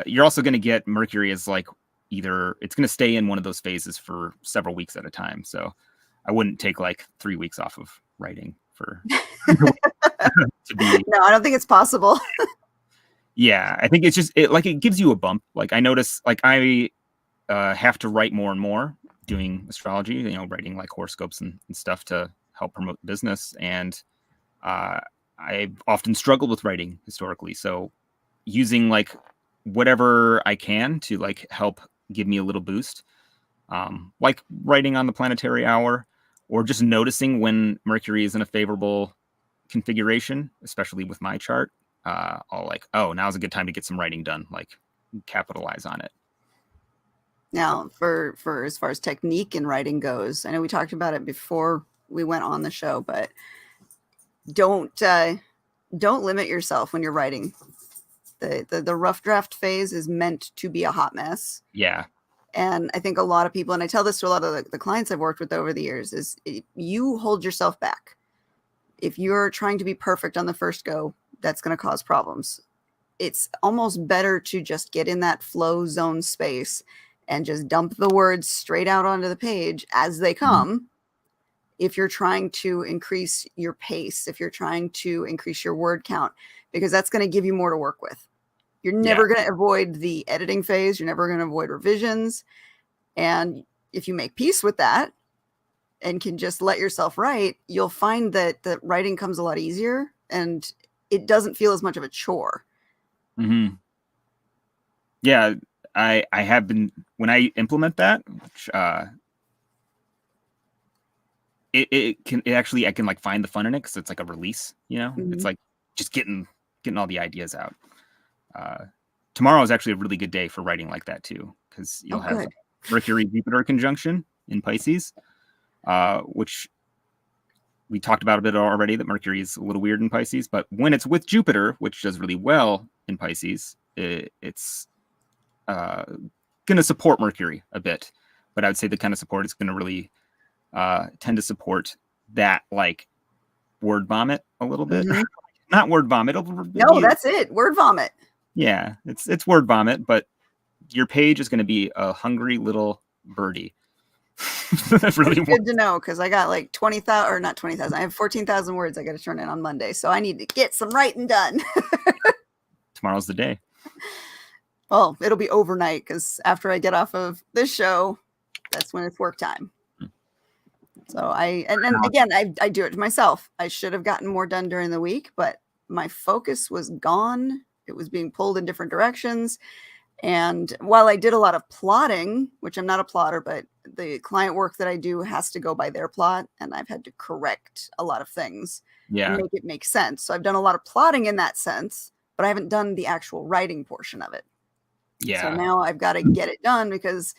you're also going to get Mercury as like either it's going to stay in one of those phases for several weeks at a time. So I wouldn't take like 3 weeks off of writing for to be. No, I don't think it's possible. Yeah, I think it's just it gives you a bump. Like I notice, like I have to write more and more doing astrology. You know, writing like horoscopes and stuff to help promote the business. And I've often struggled with writing historically. So using like whatever I can to like help give me a little boost, like writing on the planetary hour, or just noticing when Mercury is in a favorable configuration, especially with my chart. I'll like, oh, now's a good time to get some writing done, like capitalize on it. Now, for as far as technique in writing goes, I know we talked about it before we went on the show, but don't limit yourself when you're writing. The rough draft phase is meant to be a hot mess. Yeah. And I think a lot of people, and I tell this to a lot of the clients I've worked with over the years, is you hold yourself back. If you're trying to be perfect on the first go, that's going to cause problems. It's almost better to just get in that flow zone space and just dump the words straight out onto the page as they come. Mm-hmm. If you're trying to increase your pace, if you're trying to increase your word count, because that's going to give you more to work with. You're never going to avoid the editing phase. You're never going to avoid revisions. And if you make peace with that and can just let yourself write, you'll find that the writing comes a lot easier and it doesn't feel as much of a chore. Mm-hmm. Yeah, I have been, when I implement that, which, I can like find the fun in it because it's like a release, you know. Mm-hmm. It's like just getting all the ideas out. Tomorrow is actually a really good day for writing like that too, because you'll have Mercury Jupiter conjunction in Pisces, which we talked about a bit already, that Mercury is a little weird in Pisces, but when it's with Jupiter, which does really well in Pisces, it's going to support Mercury a bit. But I would say the kind of support is going to really tend to support that, like, word vomit a little bit. Mm-hmm. Not word vomit. No, that's it. Word vomit. Yeah, it's word vomit, but your page is going to be a hungry little birdie. That's really good to know, because I got like 20,000, or not 20,000. I have 14,000 words I got to turn in on Monday, so I need to get some writing done. Tomorrow's the day. Well, it'll be overnight, because after I get off of this show, that's when it's work time. So again, I do it to myself. I should have gotten more done during the week, but my focus was gone. It was being pulled in different directions. And while I did a lot of plotting, which I'm not a plotter, but the client work that I do has to go by their plot, and I've had to correct a lot of things and make it make sense. So I've done a lot of plotting in that sense, but I haven't done the actual writing portion of it. Yeah. So now I've got to get it done, because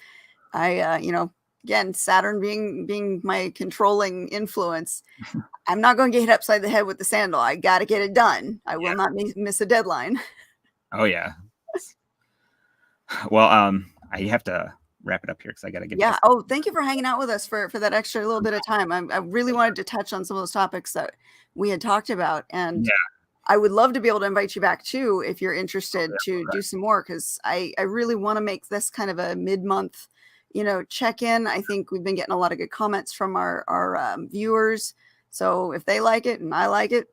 I, again, Saturn being my controlling influence, I'm not going to get hit upside the head with the sandal. I got to get it done. I will not miss a deadline. Oh, yeah. Well, I have to wrap it up here because I got to get. Yeah. Oh, thank you for hanging out with us for that extra little bit of time. I really wanted to touch on some of those topics that we had talked about. And I would love to be able to invite you back too, if you're interested to do some more, because I really want to make this kind of a mid-month, check-in. I think we've been getting a lot of good comments from our viewers. So if they like it and I like it,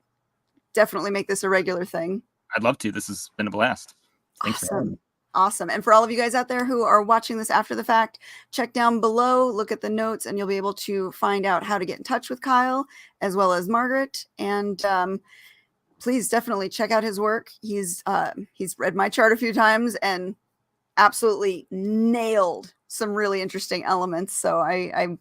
definitely make this a regular thing. I'd love to. This has been a blast. Thanks for having me. Awesome. And for all of you guys out there who are watching this after the fact, check down below, look at the notes, and you'll be able to find out how to get in touch with Kyle as well as Margaret. And please definitely check out his work. He's read my chart a few times and absolutely nailed some really interesting elements. So I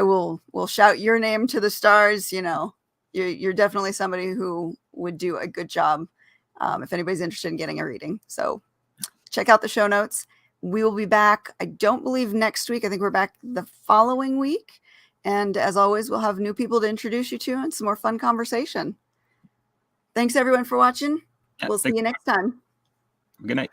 will shout your name to the stars. You're definitely somebody who would do a good job if anybody's interested in getting a reading. So check out the show notes. We will be back. I don't believe next week. I think we're back the following week. And as always, we'll have new people to introduce you to and some more fun conversation. Thanks everyone for watching. We'll see you next time. Good night.